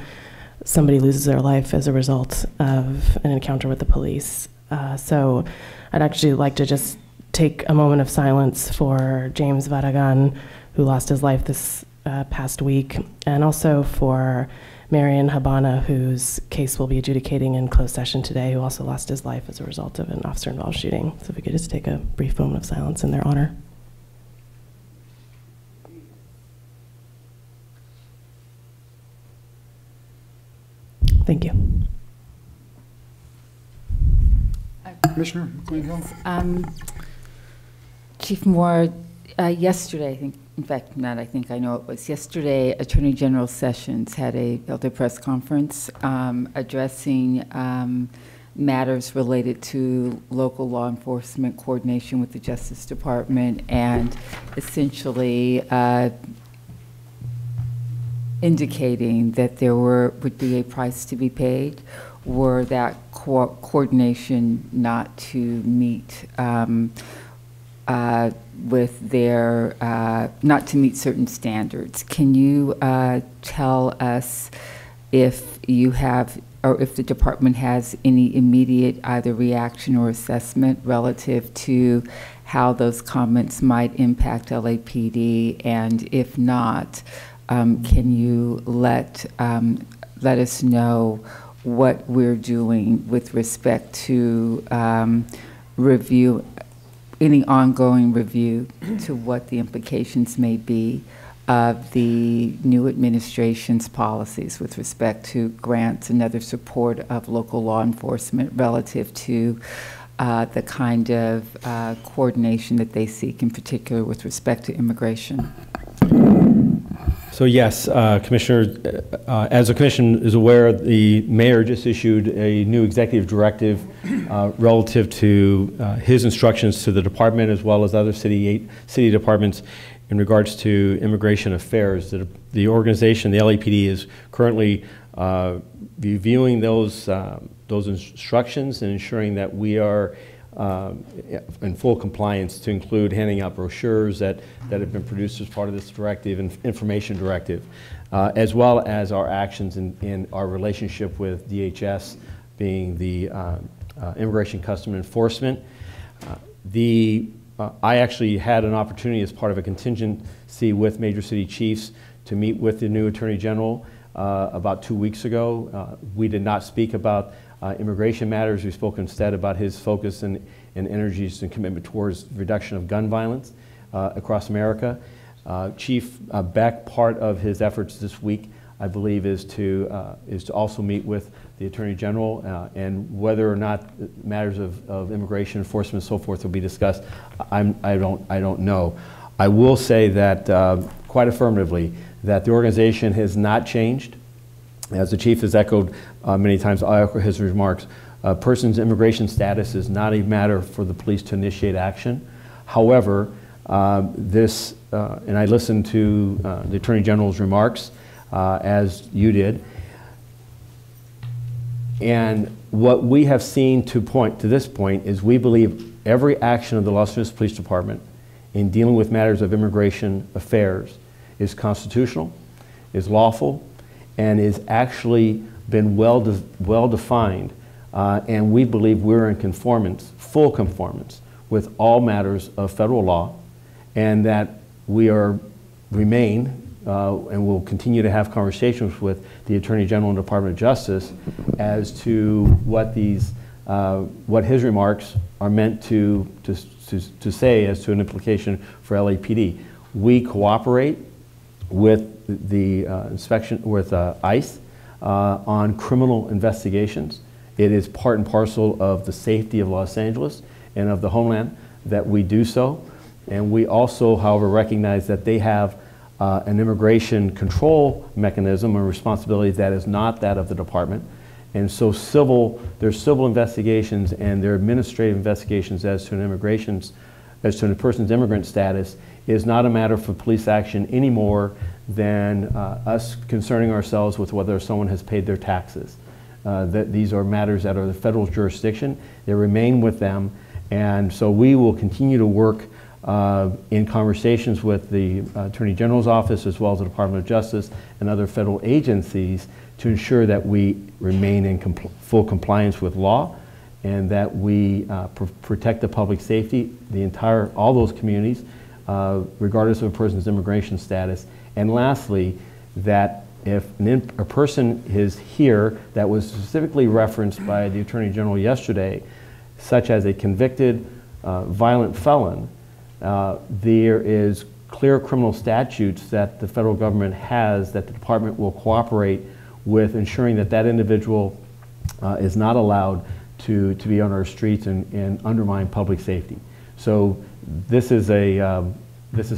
somebody loses their life as a result of an encounter with the police. So I'd actually like to just take a moment of silence for James Barragan, who lost his life this past week, and also for Marion Habana, whose case we'll be adjudicating in closed session today, who also lost his life as a result of an officer-involved shooting. So if we could just take a brief moment of silence in their honor. Thank you. Commissioner McClain-Hill? Chief Moore, yesterday, I think, in fact, not I think, I know it was yesterday, Attorney General Sessions held a press conference addressing matters related to local law enforcement coordination with the Justice Department, and essentially indicating that there would be a price to be paid were that coordination not to meet with their, not to meet certain standards. Can you tell us if you have, or if the department has any immediate either reaction or assessment relative to how those comments might impact LAPD, and if not, can you let us know what we're doing with respect to review, any ongoing review to what the implications may be of the new administration's policies with respect to grants and other support of local law enforcement relative to the kind of coordination that they seek, in particular with respect to immigration? So yes, Commissioner, as the Commission is aware, the Mayor just issued a new executive directive relative to his instructions to the department as well as other city departments in regards to immigration affairs. The organization, the LAPD, is currently reviewing those instructions and ensuring that we are in full compliance, to include handing out brochures that have been produced as part of this directive and information directive, as well as our actions in our relationship with DHS, being the Immigration Custom Enforcement. I actually had an opportunity as part of a contingency with major city chiefs to meet with the new Attorney General about 2 weeks ago. We did not speak about immigration matters. We spoke instead about his focus and energies and commitment towards reduction of gun violence across America. Chief Beck, part of his efforts this week, I believe, is to also meet with the Attorney General, and whether or not matters of immigration enforcement and so forth will be discussed, I don't know. I will say that quite affirmatively that the organization has not changed. As the Chief has echoed many times, I echo his remarks. A person's immigration status is not a matter for the police to initiate action. However, and I listened to the Attorney General's remarks, as you did, and what we have seen to this point is we believe every action of the Los Angeles Police Department in dealing with matters of immigration affairs is constitutional, is lawful, and is actually been well defined, and we believe we're in conformance, full conformance, with all matters of federal law, and that we remain and will continue to have conversations with the Attorney General and Department of Justice as to what his remarks are meant to say as to an implication for LAPD. We cooperate with the inspection with ICE on criminal investigations. It is part and parcel of the safety of Los Angeles and of the homeland that we do so. And we also, however, recognize that they have an immigration control mechanism or responsibility that is not that of the department. And so there's civil investigations and there are administrative investigations as to a person's immigrant status is not a matter for police action any more than us concerning ourselves with whether someone has paid their taxes. That these are matters that are the federal jurisdiction. They remain with them. And so we will continue to work in conversations with the Attorney General's office as well as the Department of Justice and other federal agencies to ensure that we remain in full compliance with law and that we protect the public safety, all those communities, regardless of a person's immigration status. And lastly, that if a person is here that was specifically referenced by the Attorney General yesterday, such as a convicted violent felon, there is clear criminal statutes that the federal government has that the department will cooperate with ensuring that that individual is not allowed to be on our streets and undermine public safety. So this is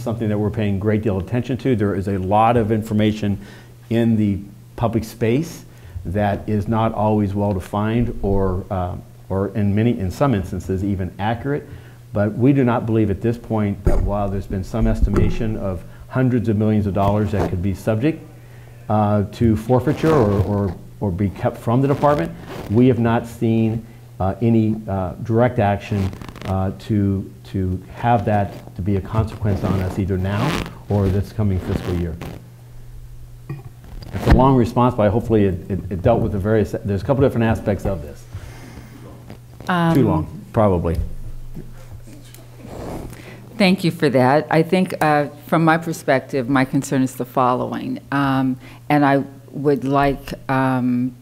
something that we're paying a great deal of attention to. There is a lot of information in the public space that is not always well defined or in some instances even accurate. But we do not believe at this point that while there's been some estimation of hundreds of millions of dollars that could be subject to forfeiture or be kept from the department, we have not seen any direct action to have that to be a consequence on us either now or this coming fiscal year. It's a long response, but hopefully it dealt with there's a couple different aspects of this. Too long, probably. Thank you for that. I think from my perspective, my concern is the following. And I would like, I'd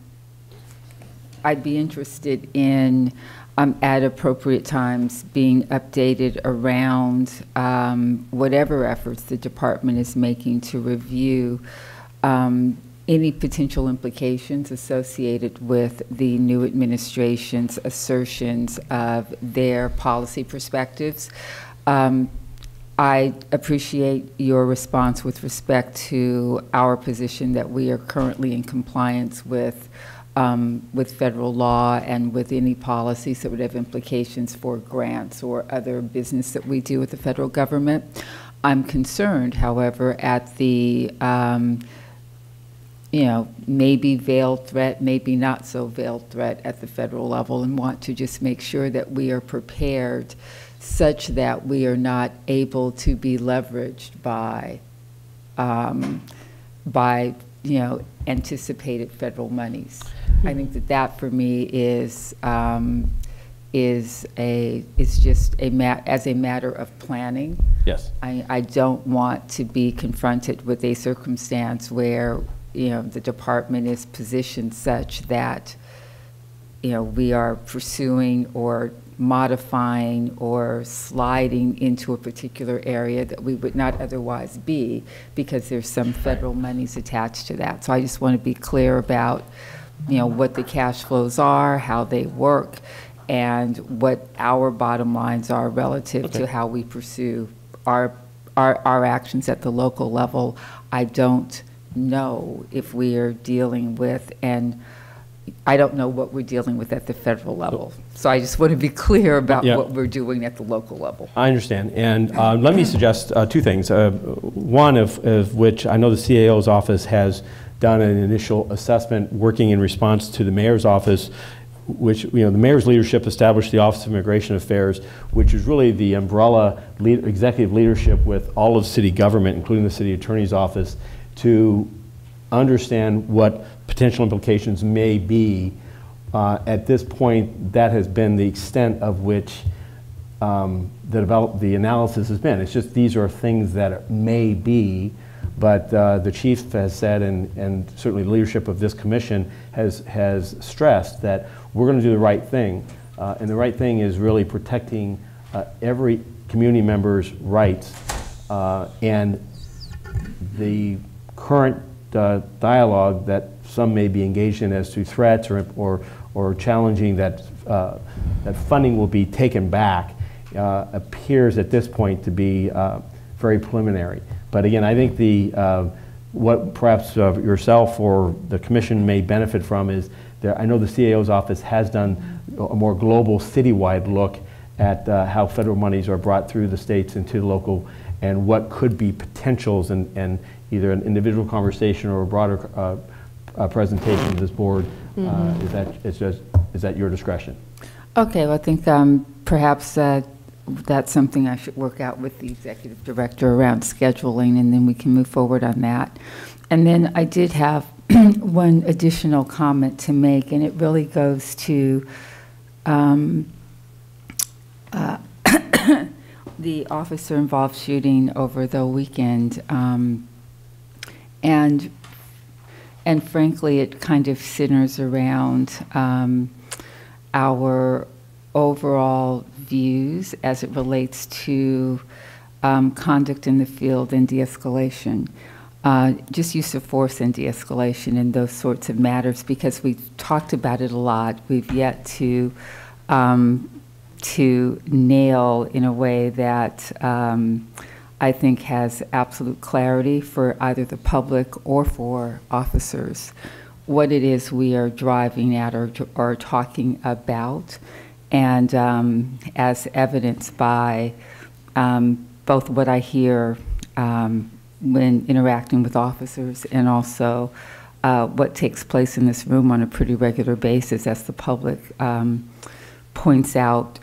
be interested in at appropriate times being updated around whatever efforts the department is making to review any potential implications associated with the new administration's assertions of their policy perspectives. I appreciate your response with respect to our position that we are currently in compliance with federal law and with any policies that would have implications for grants or other business that we do with the federal government. I'm concerned, however, at the maybe veiled threat, maybe not so veiled threat at the federal level, and want to just make sure that we are prepared such that we are not able to be leveraged by anticipated federal monies. I think that for me is just as a matter of planning. Yes. I don't want to be confronted with a circumstance where the department is positioned such that we are pursuing or modifying or sliding into a particular area that we would not otherwise be because there's some federal monies attached to that. So I just want to be clear about what the cash flows are, how they work, and what our bottom lines are relative to how we pursue our actions at the local level. I don't know if we are dealing with, and I don't know what we're dealing with at the federal level. So I just want to be clear about what we're doing at the local level. I understand. And let me suggest two things. One of which I know the CAO's office has done an initial assessment working in response to the mayor's office, which, the mayor's leadership established the Office of Immigration Affairs, which is really the umbrella executive leadership with all of city government, including the city attorney's office, to understand what potential implications may be. At this point, that has been the extent of which the analysis has been. It's just these are things that may be, but the chief has said, and certainly the leadership of this commission has stressed that we're going to do the right thing. And the right thing is really protecting every community member's rights. And the current dialogue that some may be engaged in as to threats or challenging that that funding will be taken back appears at this point to be very preliminary. But again, I think what perhaps yourself or the commission may benefit from is I know the CAO's office has done a more global citywide look at how federal monies are brought through the states into the local and what could be potentials and either an individual conversation or a broader presentation to this board. Is that your discretion? Okay, well, I think perhaps that's something I should work out with the executive director around scheduling, and then we can move forward on that. And then I did have one additional comment to make, and it really goes to the officer-involved shooting over the weekend, and frankly, it kind of centers around our overall views as it relates to conduct in the field and de-escalation. Just use of force and de-escalation and those sorts of matters, because we've talked about it a lot. We've yet to nail in a way that I think has absolute clarity for either the public or for officers what it is we are driving at or talking about, and as evidenced by both what I hear when interacting with officers and also what takes place in this room on a pretty regular basis as the public points out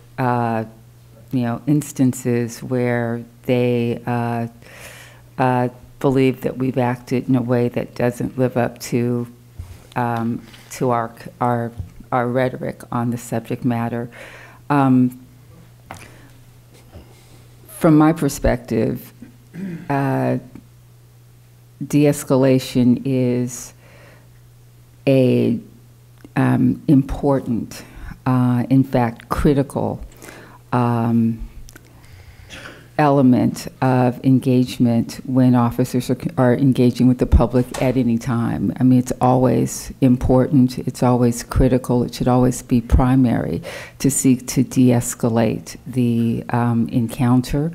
instances where they believe that we've acted in a way that doesn't live up to our rhetoric on the subject matter. From my perspective, de-escalation is a important, in fact, critical element of engagement when officers are engaging with the public at any time. I mean, it's always important, it's always critical, it should always be primary to seek to de-escalate the encounter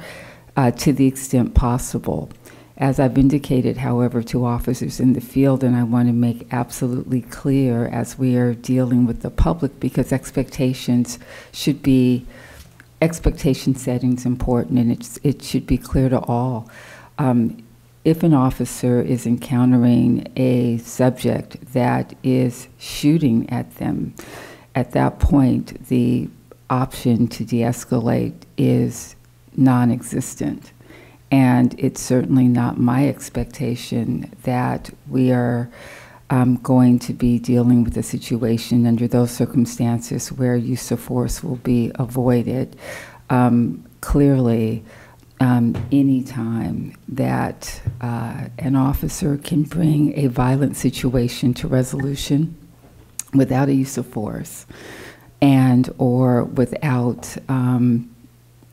to the extent possible. As I've indicated, however, to officers in the field, and I want to make absolutely clear as we are dealing with the public, because expectations should be expectation setting is important, and it should be clear to all. If an officer is encountering a subject that is shooting at them, at that point, the option to de-escalate is non-existent. And it's certainly not my expectation that we are going to be dealing with a situation under those circumstances where use of force will be avoided. Clearly, any time that an officer can bring a violent situation to resolution without a use of force and or without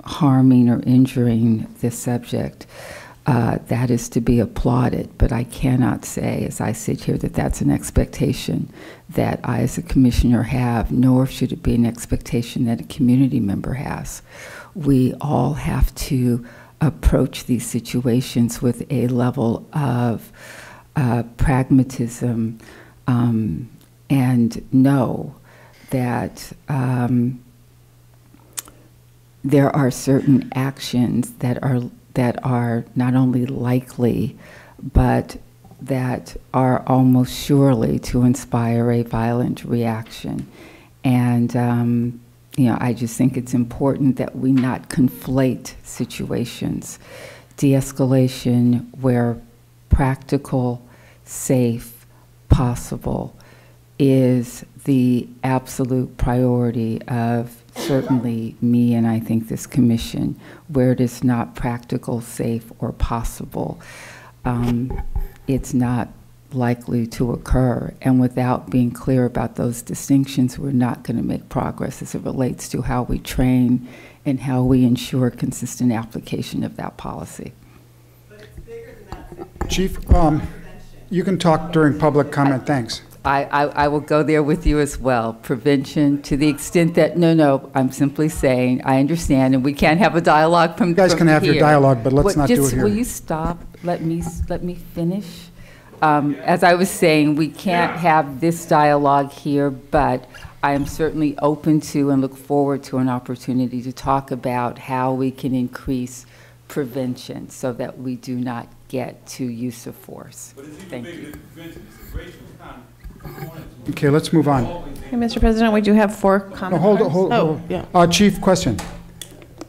harming or injuring the subject, that is to be applauded, but I cannot say, as I sit here, that that's an expectation that I as a commissioner have, nor should it be an expectation that a community member has. We all have to approach these situations with a level of pragmatism and know that there are certain actions that are not only likely, but that are almost surely to inspire a violent reaction. And I just think it's important that we not conflate situations. De-escalation where practical, safe, possible is the absolute priority of certainly me and I think this commission. Where it is not practical, safe, or possible, it's not likely to occur. And without being clear about those distinctions, we're not going to make progress as it relates to how we train and how we ensure consistent application of that policy. Chief, You can talk during public comment, thanks. I will go there with you as well. Prevention, to the extent that, no, I'm simply saying, I understand, and we can't have a dialogue from here. You guys can have your dialogue, but let's not do it here. Will you stop? Let me finish. As I was saying, we can't have this dialogue here, but I am certainly open to and look forward to an opportunity to talk about how we can increase prevention so that we do not get to use of force. Thank you. Okay, let's move on. Okay, Mr. President, we do have 4 comments. No, hold. Yeah. Chief, question.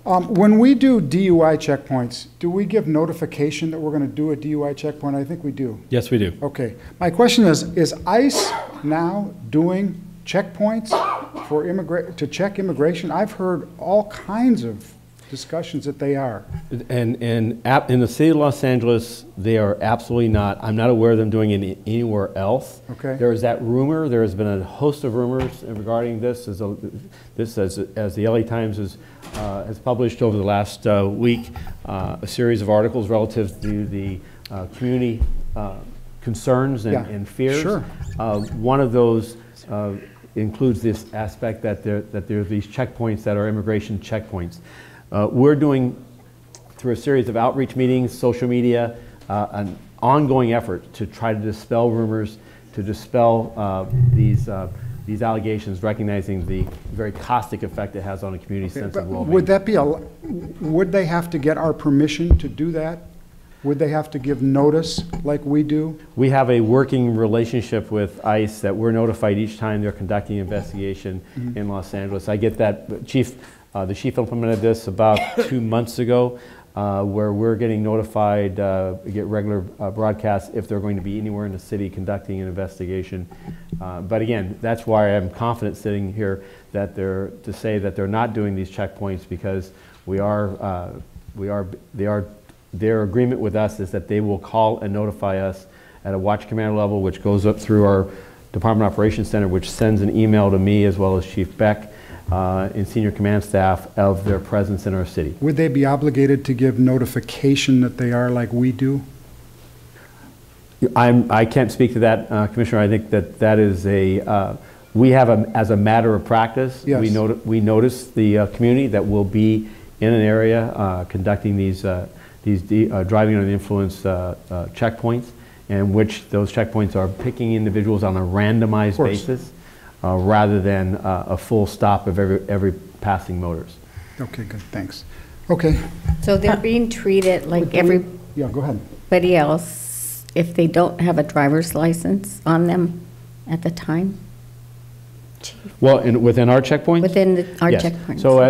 When we do DUI checkpoints, do we give notification that we're going to do a DUI checkpoint? I think we do. Yes, we do. Okay. My question is ICE now doing checkpoints for to check immigration? I've heard all kinds of discussions that they are. And in the city of Los Angeles, they are absolutely not. I'm not aware of them doing it anywhere else. Okay. There is that rumor. There has been a host of rumors regarding this. As the LA Times has published over the last week, a series of articles relative to the community concerns and fears. Sure. One of those includes this aspect that there are these checkpoints that are immigration checkpoints. We're doing, through a series of outreach meetings, social media, an ongoing effort to try to dispel rumors, to dispel these allegations, recognizing the very caustic effect it has on a community's sense of well-being. Would that be would they have to get our permission to do that? Would they have to give notice like we do? We have a working relationship with ICE that we're notified each time they're conducting an investigation in Los Angeles. I get that, but the chief implemented this about 2 months ago, where we're getting notified, get regular broadcasts if they're going to be anywhere in the city conducting an investigation. But again, that's why I'm confident sitting here that to say that they're not doing these checkpoints, because their agreement with us is that they will call and notify us at a watch commander level, which goes up through our Department Operations Center, which sends an email to me as well as Chief Beck and senior command staff of their presence in our city. Would they be obligated to give notification that they are like we do? I can't speak to that, Commissioner. I think that is we have as a matter of practice, yes. we notice the community that will be in an area conducting these driving under the influence checkpoints, in which those checkpoints are picking individuals on a randomized basis rather than a full stop of every passing motorist. Okay, good, thanks. Okay. So they're being treated like Yeah, go ahead. everybody else if they don't have a driver's license on them at the time? Well, within our checkpoints? Within our yes. checkpoints. So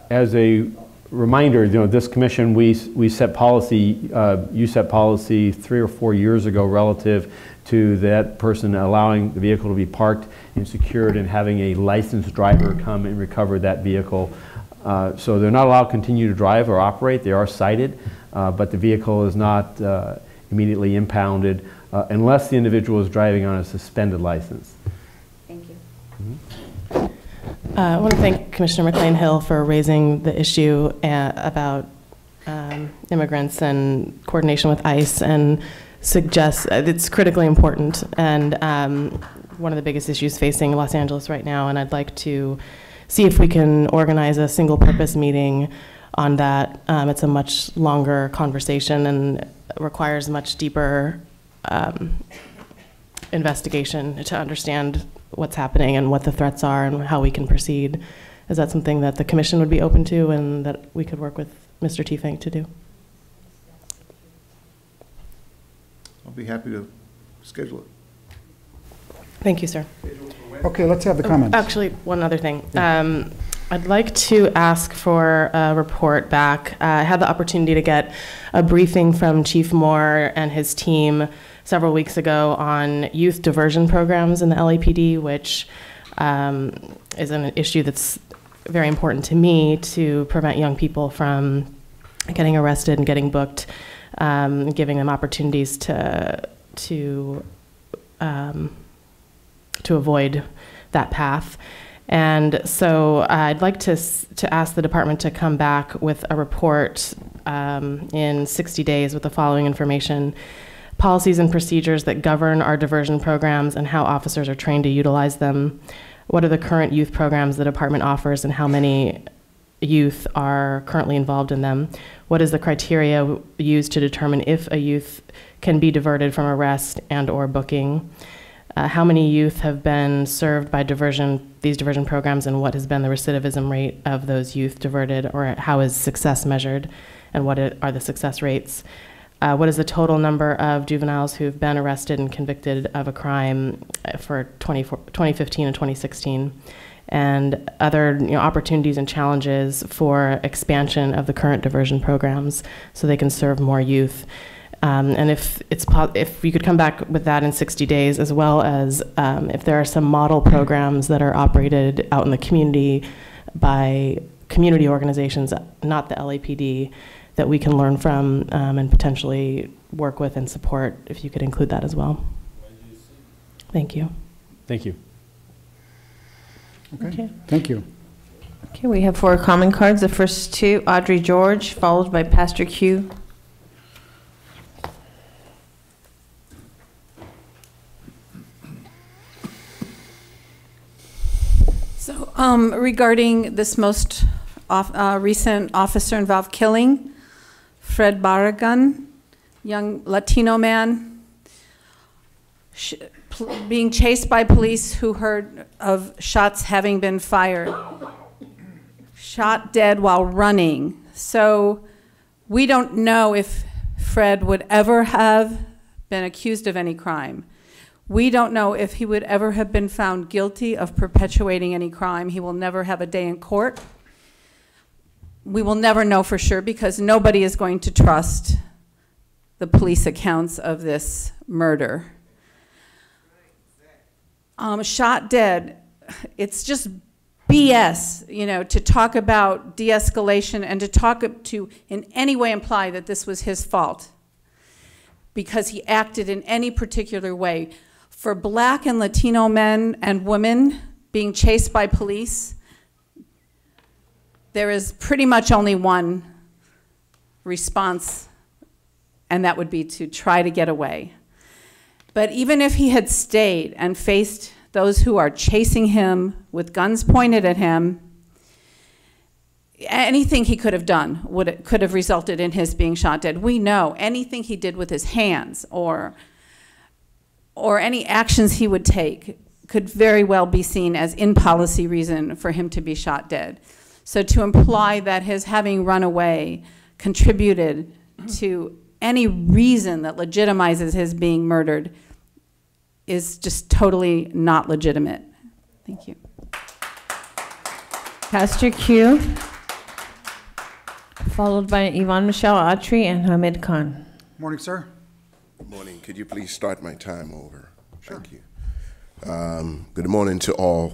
as a reminder, this commission, we set policy, you set policy 3 or 4 years ago relative to that person allowing the vehicle to be parked and secured and having a licensed driver come and recover that vehicle. So they're not allowed to continue to drive or operate. They are cited, but the vehicle is not immediately impounded unless the individual is driving on a suspended license. Thank you. I want to thank Commissioner McLean-Hill for raising the issue about immigrants and coordination with ICE, and suggest it's critically important and one of the biggest issues facing Los Angeles right now. And I'd like to see if we can organize a single purpose meeting on that. It's a much longer conversation and requires much deeper investigation to understand what's happening and what the threats are and how we can proceed. Is that something that the commission would be open to and that we could work with Mr. Tiefenk to do? I'll be happy to schedule it. Thank you, sir. Okay, let's have the comments. Actually, one other thing. I'd like to ask for a report back. I had the opportunity to get a briefing from Chief Moore and his team several weeks ago on youth diversion programs in the LAPD, which is an issue that's very important to me to prevent young people from getting arrested and getting booked, giving them opportunities to avoid that path. And so I'd like to ask the department to come back with a report in 60 days with the following information: policies and procedures that govern our diversion programs and how officers are trained to utilize them. What are the current youth programs the department offers and how many youth are currently involved in them? What is the criteria used to determine if a youth can be diverted from arrest and/or booking? How many youth have been served by these diversion programs, and what has been the recidivism rate of those youth diverted, or how is success measured, and what are the success rates? What is the total number of juveniles who've been arrested and convicted of a crime for 2015 and 2016? And other opportunities and challenges for expansion of the current diversion programs so they can serve more youth. And if you could come back with that in 60 days, as well as if there are some model programs that are operated out in the community by community organizations, not the LAPD, that we can learn from and potentially work with and support, if you could include that as well. Thank you. Thank you. Okay. Thank you. Okay, we have 4 comment cards. The first 2, Audrey George, followed by Pastor Q. So regarding this most recent officer-involved killing, Fred Barragan, young Latino man, being chased by police who heard of shots having been fired, shot dead while running. So we don't know if Fred would ever have been accused of any crime. We don't know if he would ever have been found guilty of perpetuating any crime. He will never have a day in court. We will never know for sure because nobody is going to trust the police accounts of this murder. Shot dead, it's just BS, to talk about de-escalation and to in any way imply that this was his fault because he acted in any particular way. For Black and Latino men and women being chased by police, there is pretty much only one response, and that would be to try to get away. But even if he had stayed and faced those who are chasing him with guns pointed at him, anything he could have done could have resulted in his being shot dead. We know anything he did with his hands or any actions he would take could very well be seen as in-policy reason for him to be shot dead. So to imply that his having run away contributed to any reason that legitimizes his being murdered is just totally not legitimate. Thank you. Pastor Q, followed by Yvonne Michelle Autry and Hamid Khan. Morning, sir. Good morning. Could you please start my time over? Sure. Thank you. Good morning to all.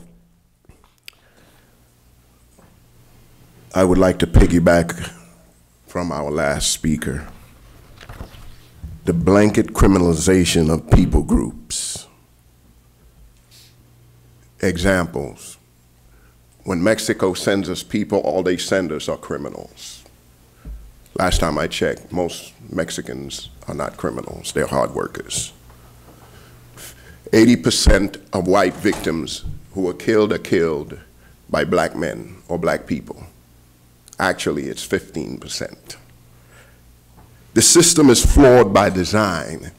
I would like to piggyback from our last speaker. The blanket criminalization of people groups. Examples. When Mexico sends us people, all they send us are criminals. Last time I checked, most Mexicans are not criminals, they're hard workers. 80% of white victims who are killed by Black men or Black people. Actually, it's 15%. The system is flawed by design,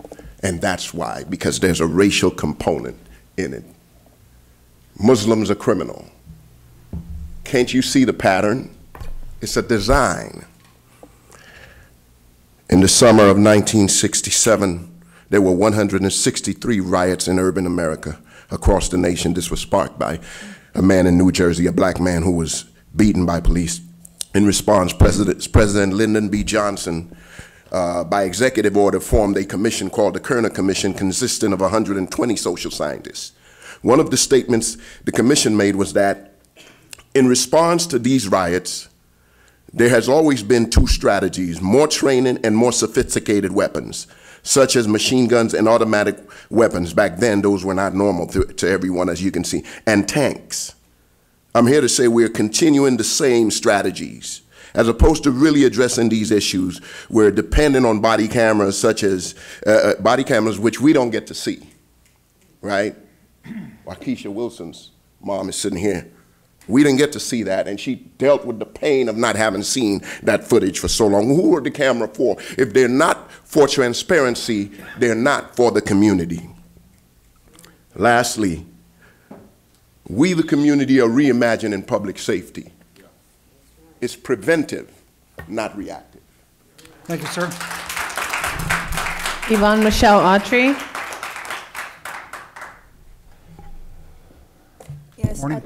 and that's why, because there's a racial component in it. Muslims are criminal. Can't you see the pattern? It's a design. In the summer of 1967, there were 163 riots in urban America across the nation. This was sparked by a man in New Jersey, a Black man who was beaten by police. In response, President Lyndon B. Johnson, by executive order, formed a commission called the Kerner Commission, consisting of 120 social scientists. One of the statements the commission made was that in response to these riots, there has always been 2 strategies: more training and more sophisticated weapons, such as machine guns and automatic weapons. Back then, those were not normal to everyone, as you can see, and tanks. I'm here to say we're continuing the same strategies. as opposed to really addressing these issues. We're dependent on body cameras such as body cameras which we don't get to see, right? Waukesha Wilson's mom is sitting here. We didn't get to see that, and she dealt with the pain of not having seen that footage for so long. Who are the camera for? If they're not for transparency, they're not for the community. Lastly, we the community are reimagining public safety. It's preventive, not reactive. Thank you, sir. Yvonne Michelle Autry. Yes, Morning.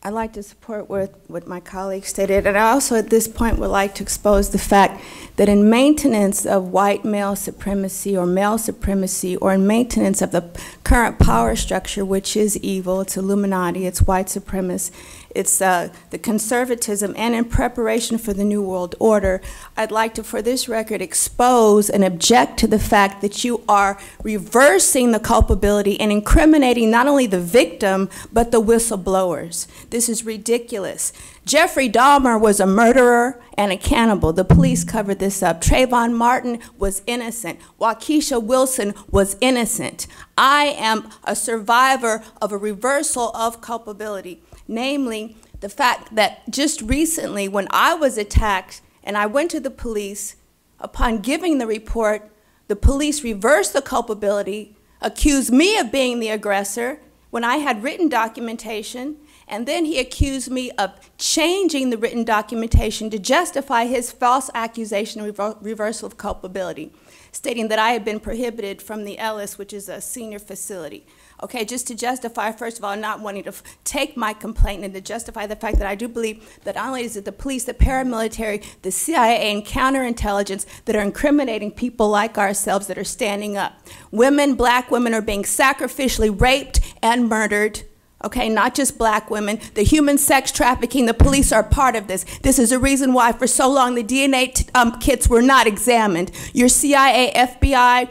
I'd like to support what my colleague stated, and I also at this point would like to expose the fact that in maintenance of white male supremacy or in maintenance of the current power structure, which is evil, it's Illuminati, it's white supremacist, it's the conservatism, and in preparation for the New World Order, I'd like to, for this record, expose and object to the fact that you are reversing the culpability and incriminating not only the victim, but the whistleblowers. This is ridiculous. Jeffrey Dahmer was a murderer and a cannibal. The police covered this up. Trayvon Martin was innocent. Waukesha Wilson was innocent. I am a survivor of a reversal of culpability, namely the fact that just recently when I was attacked and I went to the police, upon giving the report, the police reversed the culpability, accused me of being the aggressor when I had written documentation, and then he accused me of changing the written documentation to justify his false accusation of reversal of culpability, stating that I had been prohibited from the Ellis, which is a senior facility. Okay, just to justify, first of all, not wanting to take my complaint and to justify the fact that I do believe that not only is it the police, the paramilitary, the CIA, and counterintelligence that are incriminating people like ourselves that are standing up. Women, black women, are being sacrificially raped and murdered. Okay, not just black women. The human sex trafficking, the police are part of this. This is a reason why for so long the DNA kits were not examined. Your CIA, FBI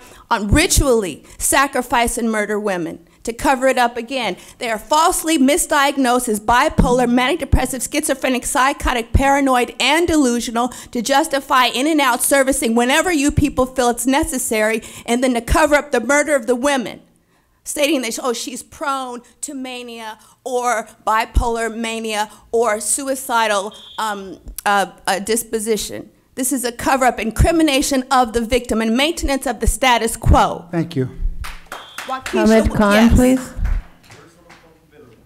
ritually sacrifice and murder women to cover it up again. They are falsely misdiagnosed as bipolar, manic depressive, schizophrenic, psychotic, paranoid, and delusional to justify in and out servicing whenever you people feel it's necessary, and then to cover up the murder of the women, stating that, oh, she's prone to mania or bipolar mania or suicidal disposition. This is a cover-up, incrimination of the victim, and maintenance of the status quo. Thank you. Hamid Khan, please.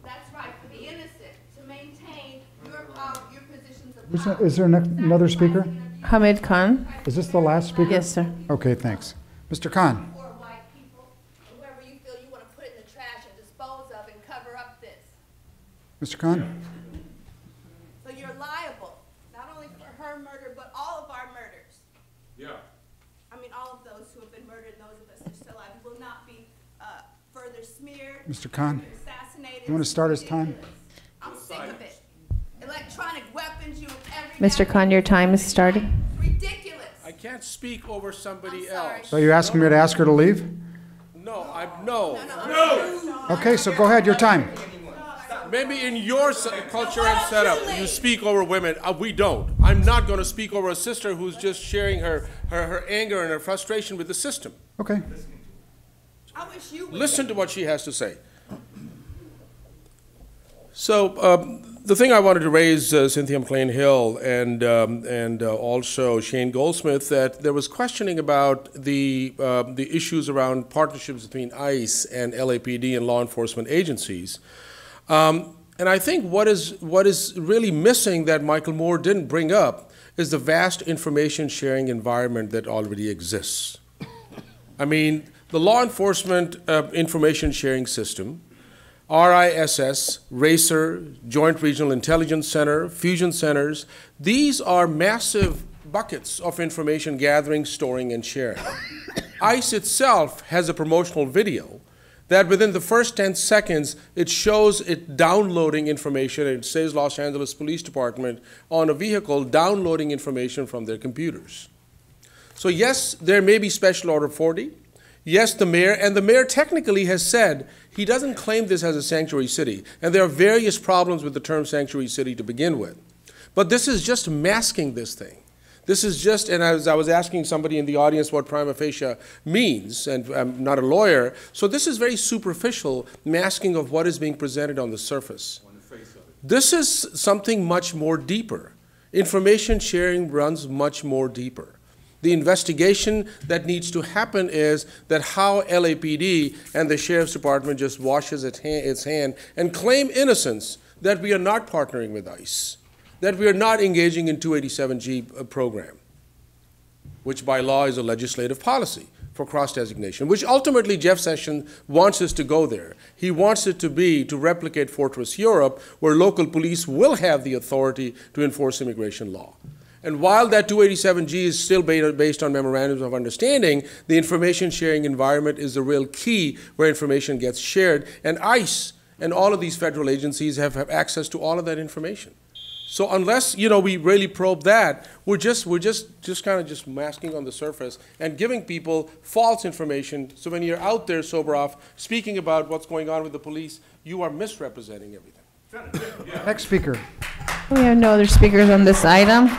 That's right, for the innocent, to maintain your positions of power. Is there another speaker? Hamid Khan. Is this the last speaker? Yes, sir. Okay, thanks. Mr. Khan. Mr. Khan? So you're liable, not only for her murder, but all of our murders. Yeah. I mean, all of those who have been murdered, those of us that are still alive, will not be further smeared. Mr. Khan? Assassinated. You want to start his time? I'm sick of it. Electronic weapons, you every Mr. Khan, your time is starting. ridiculous. I can't speak over somebody else. So you asking me to ask her to leave? No, no. Okay, so go ahead, your time. Maybe in your culture and setup, you speak over women. We don't. I'm not going to speak over a sister who's just sharing her anger and her frustration with the system. Okay. I wish you would. Listen to what she has to say. So the thing I wanted to raise, Cynthia McLean-Hill and also Shane Goldsmith, that there was questioning about the issues around partnerships between ICE and LAPD and law enforcement agencies. And I think what is really missing that Michael Moore didn't bring up is the vast information sharing environment that already exists. I mean, the law enforcement information sharing system, RISS, RACER, Joint Regional Intelligence Center, Fusion Centers, these are massive buckets of information gathering, storing, and sharing. ICE itself has a promotional video that within the first 10 seconds, it shows it downloading information. It says Los Angeles Police Department on a vehicle downloading information from their computers. So yes, there may be Special Order 40. Yes, the mayor technically has said he doesn't claim this as a sanctuary city. And there are various problems with the term sanctuary city to begin with. But this is just masking this thing. This is just, and as I was asking somebody in the audience what prima facie means, and I'm not a lawyer, so this is very superficial masking of what is being presented on the surface. This is something much more deeper. Information sharing runs much more deeper. The investigation that needs to happen is that how LAPD and the Sheriff's Department just washes its hand and claim innocence, that we are not partnering with ICE, that we are not engaging in 287G program, which by law is a legislative policy for cross-designation, which ultimately Jeff Sessions wants us to go there. He wants it to be to replicate Fortress Europe, where local police will have the authority to enforce immigration law. And while that 287G is still based on memorandums of understanding, the information sharing environment is the real key where information gets shared. And ICE and all of these federal agencies have access to all of that information. So unless, you know, we really probe that, we're just kind of just masking on the surface and giving people false information. So when you're out there, Soboroff, speaking about what's going on with the police, you are misrepresenting everything. Next speaker. We have no other speakers on this item.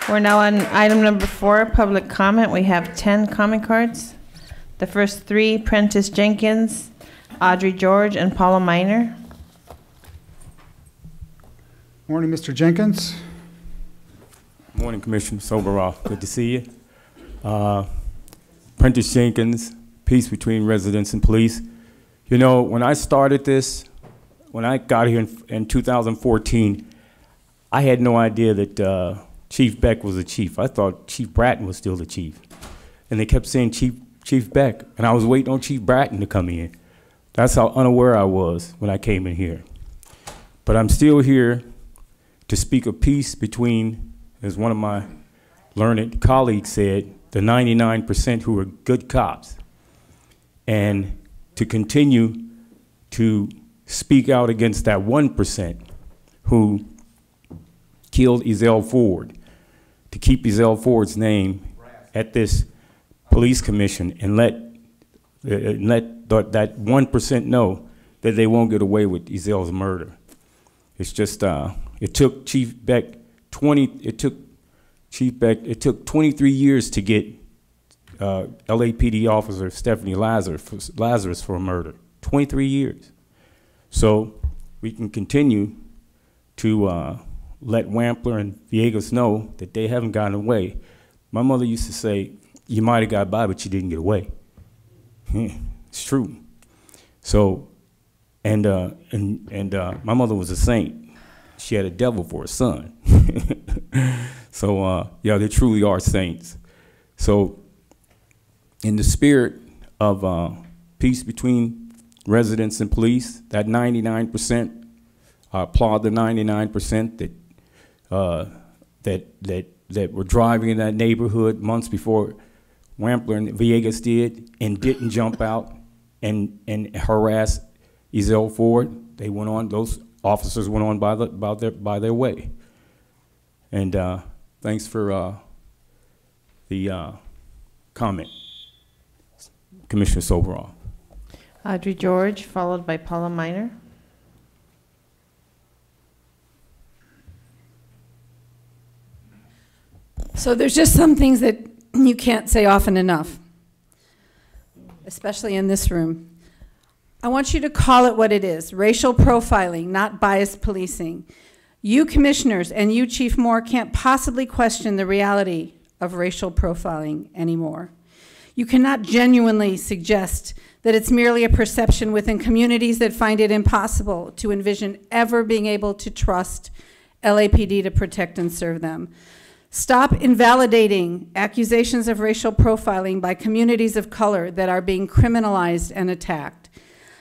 We're now on item number 4, public comment. We have 10 comment cards. The first 3, Prentice Jenkins, Audrey George, and Paula Miner. Morning, Mr. Jenkins. Morning, Commissioner Soboroff. Good to see you. Prentice Jenkins, Peace Between Residents and Police. You know, when I started this, when I got here in 2014, I had no idea that Chief Beck was the chief. I thought Chief Bratton was still the chief. And they kept saying Chief Beck, and I was waiting on Chief Bratton to come in. That's how unaware I was when I came in here. But I'm still here to speak of peace between, as one of my learned colleagues said, the 99% who are good cops, and to continue to speak out against that 1% who killed Ezell Ford, to keep Ezell Ford's name at this police commission and let that 1% know that they won't get away with Ezell's murder. It's just, it took Chief Beck 23 years to get LAPD officer Stephanie Lazarus for a murder. 23 years. So we can continue to let Wampler and Villegas know that they haven't gotten away. My mother used to say, you might have got by, but you didn't get away. It's true. So, and my mother was a saint. She had a devil for a son. So, yeah, they truly are saints. So, in the spirit of peace between residents and police, that 99%, I applaud the 99% that were driving in that neighborhood months before Wampler and Villegas did and didn't jump out and harass Ezell Ford. They went on, those officers went on by their way. And thanks for the comment, Commissioner Soboroff. Audrey George, followed by Paula Miner. So there's just some things that you can't say often enough, especially in this room. I want you to call it what it is, racial profiling, not biased policing. You commissioners and you, Chief Moore, can't possibly question the reality of racial profiling anymore. You cannot genuinely suggest that it's merely a perception within communities that find it impossible to envision ever being able to trust LAPD to protect and serve them. Stop invalidating accusations of racial profiling by communities of color that are being criminalized and attacked.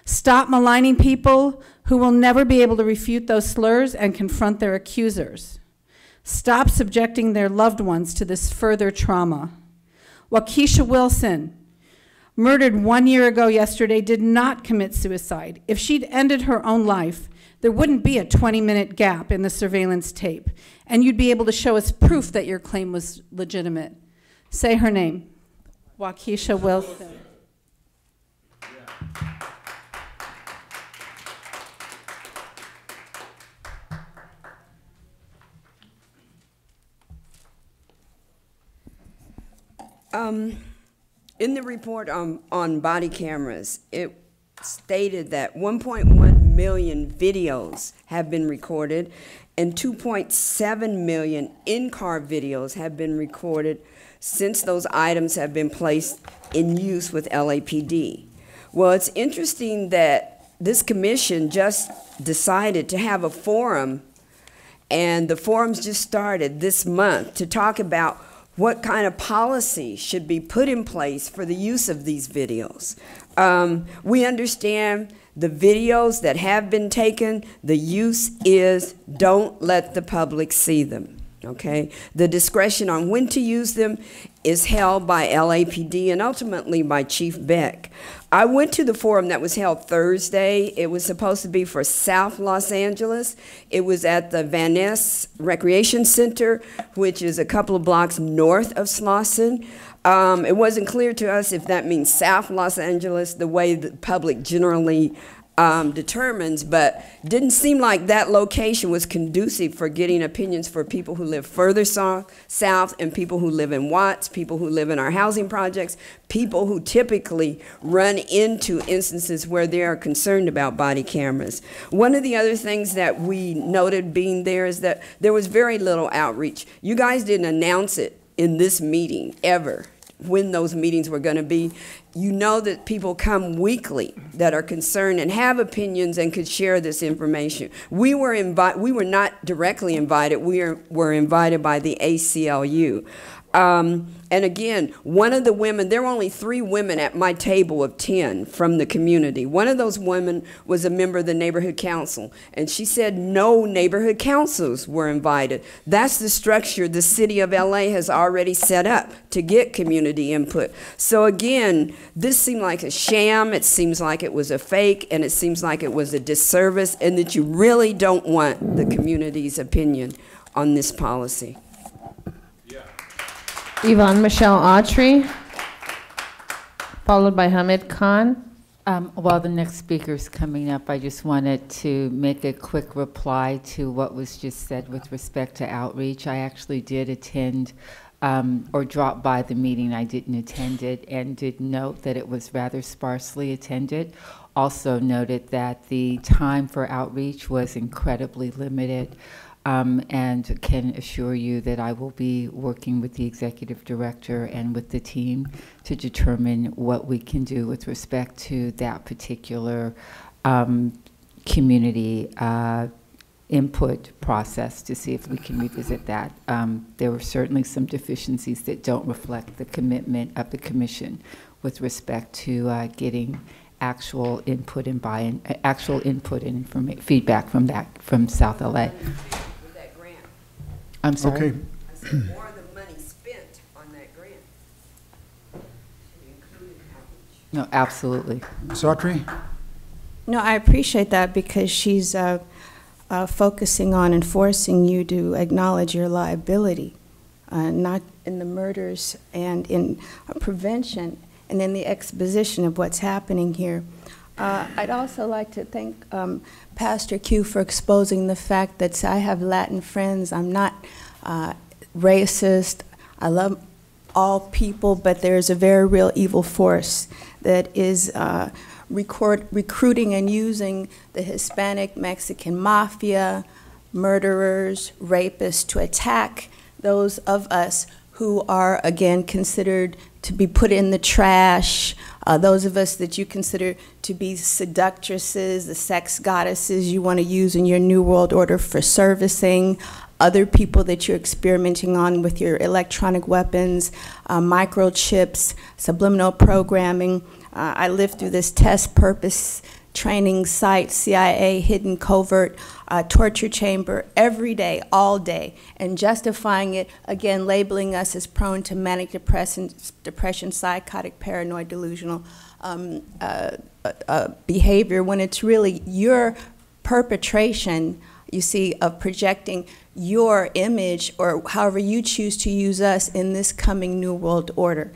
Stop maligning people who will never be able to refute those slurs and confront their accusers. Stop subjecting their loved ones to this further trauma. Waukesha Wilson, murdered 1 year ago yesterday, did not commit suicide. If she'd ended her own life, there wouldn't be a 20-minute gap in the surveillance tape, and you'd be able to show us proof that your claim was legitimate. Say her name. Waukesha Wilson. In the report on body cameras, it stated that 1.1 million videos have been recorded and 2.7 million in-car videos have been recorded since those items have been placed in use with LAPD. Well, it's interesting that this commission just decided to have a forum, and the forum's just started this month to talk about what kind of policy should be put in place for the use of these videos. We understand the videos that have been taken, the use is don't let the public see them, okay? The discretion on when to use them is held by LAPD and ultimately by Chief Beck. I went to the forum that was held Thursday. It was supposed to be for South Los Angeles. It was at the Van Ness Recreation Center, which is a couple of blocks north of Slauson. It wasn't clear to us if that means South Los Angeles, the way the public generally determines, but didn't seem like that location was conducive for getting opinions for people who live further south and people who live in Watts, people who live in our housing projects, people who typically run into instances where they are concerned about body cameras. One of the other things that we noted being there is that there was very little outreach. You guys didn't announce it in this meeting ever, when those meetings were going to be. You know that people come weekly that are concerned and have opinions and could share this information. We were not directly invited. We were invited by the ACLU. And again, one of the women, there were only 3 women at my table of 10 from the community. One of those women was a member of the neighborhood council, and she said no neighborhood councils were invited. That's the structure the city of LA has already set up to get community input. So again, this seemed like a sham, it seems like it was a fake, and it seems like it was a disservice, and that you really don't want the community's opinion on this policy. Yvonne Michelle Autry, followed by Hamid Khan. While the next speaker is coming up, I just wanted to make a quick reply to what was just said with respect to outreach. I actually did attend or drop by the meeting. I didn't attend it, and did note that it was rather sparsely attended. Also noted that the time for outreach was incredibly limited. And can assure you that I will be working with the executive director and with the team to determine what we can do with respect to that particular community input process, to see if we can revisit that. There were certainly some deficiencies that don't reflect the commitment of the commission with respect to getting actual input and buy-in, actual input and feedback from South LA. I'm sorry? Okay. I said more of the money spent on that grant included outreach. No, absolutely. Ms. Autry? No, I appreciate that, because she's focusing on enforcing you to acknowledge your liability, not in the murders and in prevention and in the exposition of what's happening here. I'd also like to thank Pastor Q for exposing the fact that I have Latin friends. I'm not racist. I love all people, but there's a very real evil force that is recruiting and using the Hispanic Mexican mafia, murderers, rapists to attack those of us who are, again, considered to be put in the trash, those of us that you consider to be seductresses, the sex goddesses you want to use in your New World Order for servicing, other people that you're experimenting on with your electronic weapons, microchips, subliminal programming. I lived through this test purpose training site, CIA, hidden covert, torture chamber, every day, all day, and justifying it, again, labeling us as prone to manic depression, psychotic, paranoid, delusional behavior, when it's really your perpetration, you see, of projecting your image, or however you choose to use us in this coming New World Order.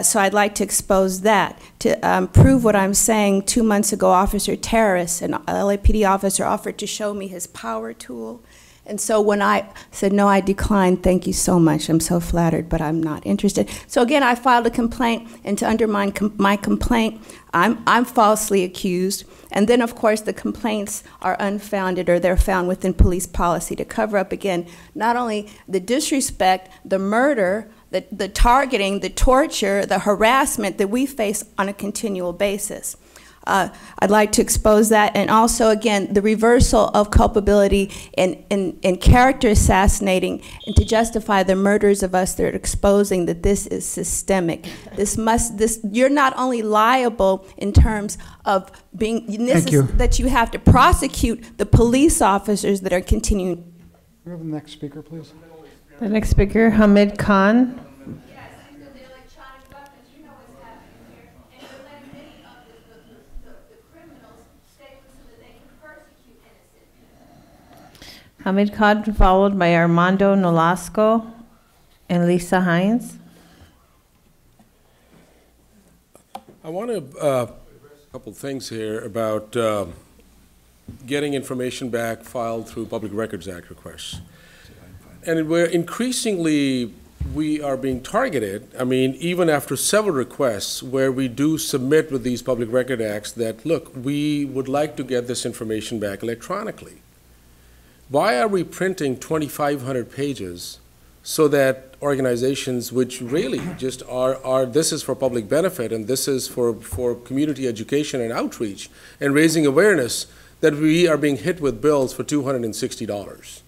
So I'd like to expose that. To prove what I'm saying, 2 months ago, Officer Terrace, an LAPD officer, offered to show me his power tool And so when I said, no, I declined, thank you so much, I'm so flattered, but I'm not interested. So again, I filed a complaint, and to undermine my complaint, I'm falsely accused. And then, of course, the complaints are unfounded, or they're found within police policy to cover up, again, not only the disrespect, the murder, the targeting, the torture, the harassment that we face on a continual basis. I'd like to expose that, and also, again, the reversal of culpability in character assassinating, and to justify the murders of us. They're exposing that this is systemic. You're not only liable in terms of being, that you have to prosecute the police officers that are continuing. Can we have the next speaker, please? The next speaker, Hamid Khan. Hamid Khan, followed by Armando Nolasco and Lisa Hines. I want to a couple things here about getting information back filed through Public Records Act requests. And we are being targeted, I mean, even after several requests where we do submit with these Public Record Acts that, look, we would like to get this information back electronically. Why are we printing 2,500 pages so that organizations which really just are this is for public benefit and this is for community education and outreach and raising awareness, that we are being hit with bills for $260?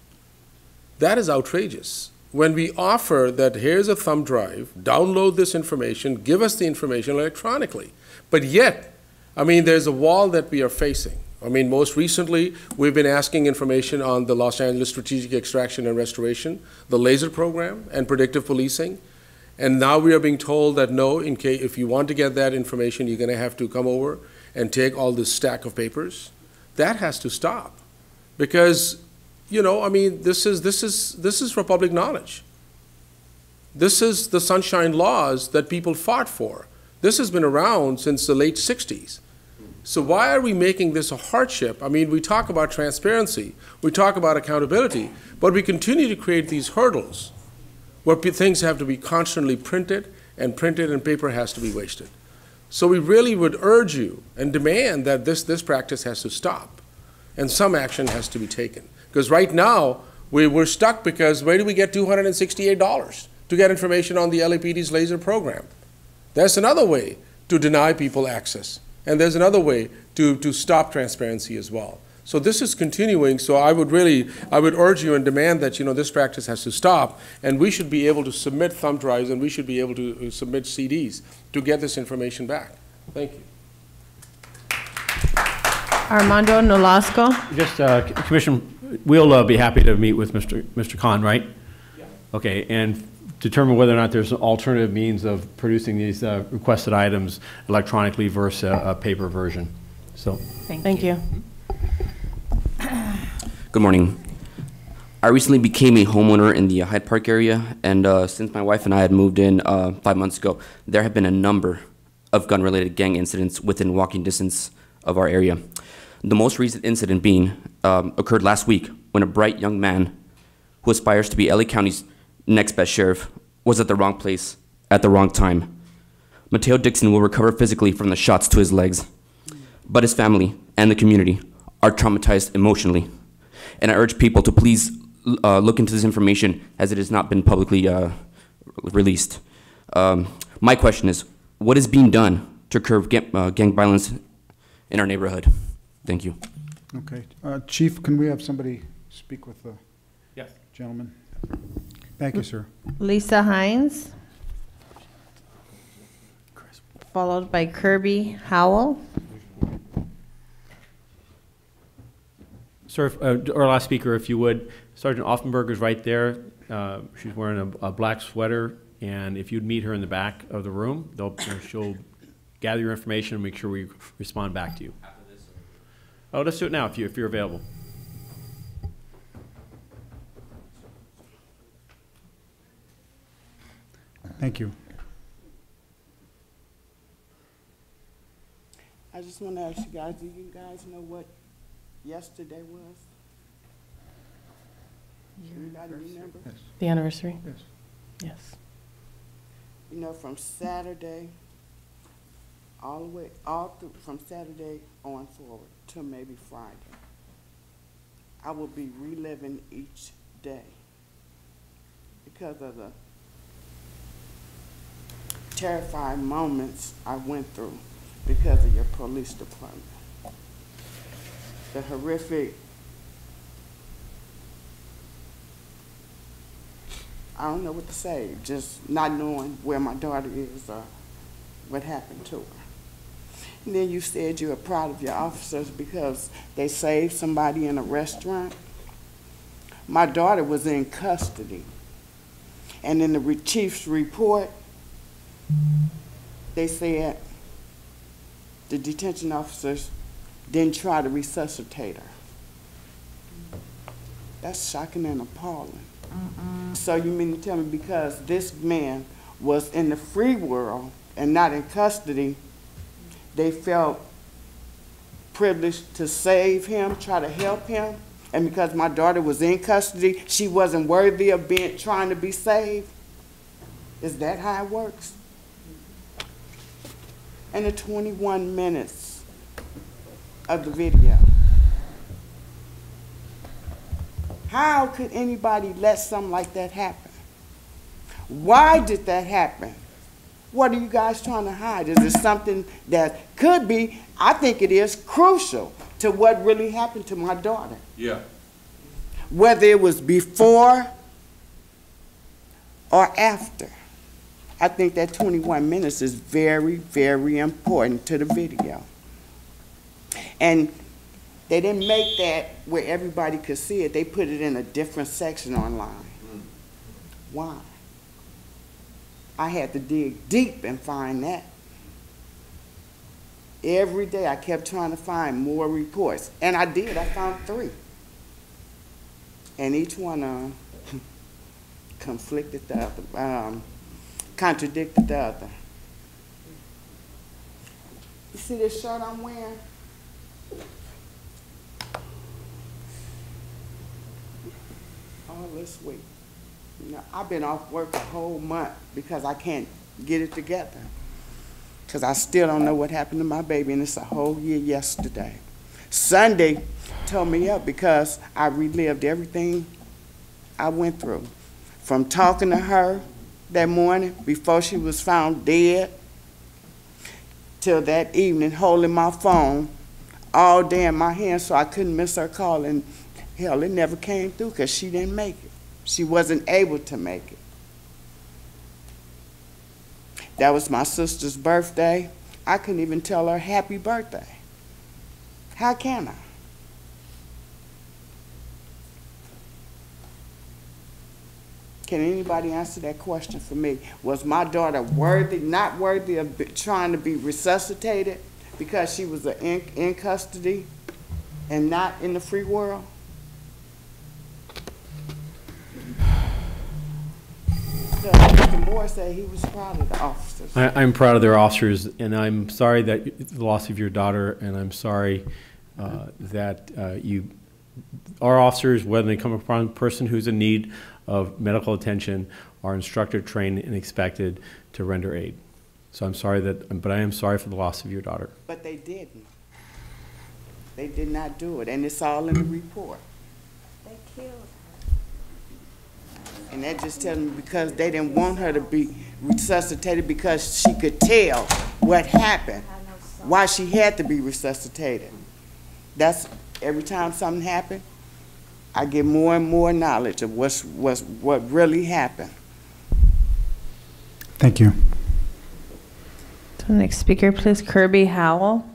That is outrageous. When we offer that here's a thumb drive, download this information, give us the information electronically. But yet, I mean, there's a wall that we are facing. I mean, most recently, we've been asking information on the Los Angeles Strategic Extraction and Restoration, the LASER program, and predictive policing. And now we are being told that no, if you want to get that information, you're going to have to come over and take all this stack of papers. That has to stop. Because, you know, I mean, this is for public knowledge. This is the Sunshine Laws that people fought for. This has been around since the late 60s. So why are we making this a hardship? I mean, we talk about transparency, we talk about accountability, but we continue to create these hurdles where things have to be constantly printed and paper has to be wasted. So we really would urge you and demand that this practice has to stop and some action has to be taken. Because right now, we're stuck because where do we get $268 to get information on the LAPD's LASER program? That's another way to deny people access. And there's another way to stop transparency as well. So this is continuing, so I would urge you and demand that, you know, this practice has to stop, and we should be able to submit thumb drives and we should be able to submit CDs to get this information back. Thank you. Armando Nolasco. Just, Commission, we'll be happy to meet with Mr. Khan, right? Yeah. Okay, and determine whether or not there's an alternative means of producing these requested items electronically versus a paper version. So, thank you. Good morning. I recently became a homeowner in the Hyde Park area, and since my wife and I had moved in 5 months ago, there have been a number of gun-related gang incidents within walking distance of our area. The most recent incident being occurred last week when a bright young man who aspires to be LA County's next best sheriff was at the wrong place at the wrong time. Mateo Dixon will recover physically from the shots to his legs, but his family and the community are traumatized emotionally. And I urge people to please look into this information as it has not been publicly released. My question is, what is being done to curb gang violence in our neighborhood? Thank you. Okay. Chief, can we have somebody speak with the gentleman? Thank you, sir. Lisa Hines, followed by Kirby Howell. Sir, our last speaker, if you would, Sergeant Offenberg is right there. She's wearing a black sweater, and if you'd meet her in the back of the room, she'll gather your information and make sure we respond back to you. After this? Oh, let's do it now if you're available. Thank you. I just want to ask you guys, do you guys know what yesterday was? Anybody remember? The anniversary? Yes. Yes. You know, from Saturday, from Saturday on forward to maybe Friday, I will be reliving each day because of the terrifying moments I went through because of your police department. The horrific, I don't know what to say, just not knowing where my daughter is or what happened to her. And then you said you were proud of your officers because they saved somebody in a restaurant. My daughter was in custody. And in the chief's report, they said the detention officers didn't try to resuscitate her. That's shocking and appalling. So you mean to tell me because this man was in the free world and not in custody, they felt privileged to save him, try to help him, and because my daughter was in custody, she wasn't worthy of trying to be saved? Is that how it works? And the 21 minutes of the video. How could anybody let something like that happen? Why did that happen? What are you guys trying to hide? Is it something that could be, I think it is crucial to what really happened to my daughter. Yeah. Whether it was before or after. I think that 21 minutes is very, very important to the video. And they didn't make that where everybody could see it. They put it in a different section online. Why? I had to dig deep and find that. Every day I kept trying to find more reports. And I did. I found 3. And each one conflicted the other, contradicted the other. You see this shirt I'm wearing? Oh, let's wait. You know, I've been off work a whole month because I can't get it together. Because I still don't know what happened to my baby, and it's a whole year yesterday. Sunday tore me up because I relived everything I went through. From talking to her that morning before she was found dead, till that evening holding my phone all day in my hand so I couldn't miss her call. And hell, it never came through because she didn't make it. She wasn't able to make it. That was my sister's birthday. I couldn't even tell her happy birthday. How can I? Can anybody answer that question for me? Was my daughter worthy, not worthy of trying to be resuscitated because she was in custody and not in the free world? Mr. Moore said he was proud of the officers. I'm proud of their officers, and I'm sorry that the loss of your daughter, and I'm sorry that our officers, whether they come upon a person who's in need of medical attention, are instructed, trained, and expected to render aid. So I'm sorry but I am sorry for the loss of your daughter. But they didn't. They did not do it, and it's all in the report. They killed her. And that just tells me because they didn't want her to be resuscitated because she could tell what happened, why she had to be resuscitated. That's every time something happened, I get more and more knowledge of what really happened. Thank you. So next speaker, please, Kirby Howell,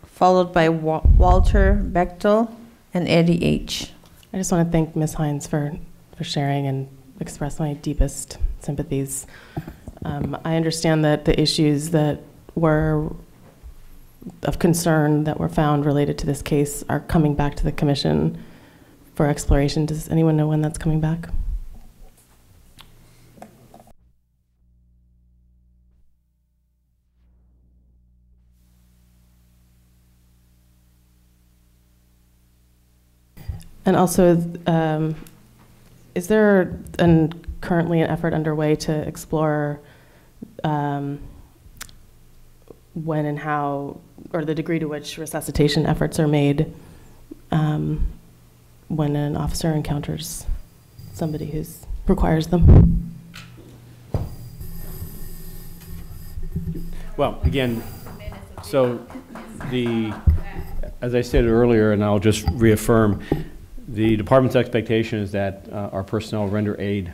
followed by Walter Bechtel and Eddie H. I just want to thank Ms. Hines for sharing and express my deepest sympathies. I understand that the issues that were of concern that were found related to this case are coming back to the commission for exploration. Does anyone know when that's coming back? And also, is there currently an effort underway to explore when and how, or the degree to which resuscitation efforts are made when an officer encounters somebody who requires them? Well, again, so as I said earlier, and I'll just reaffirm, the department's expectation is that our personnel render aid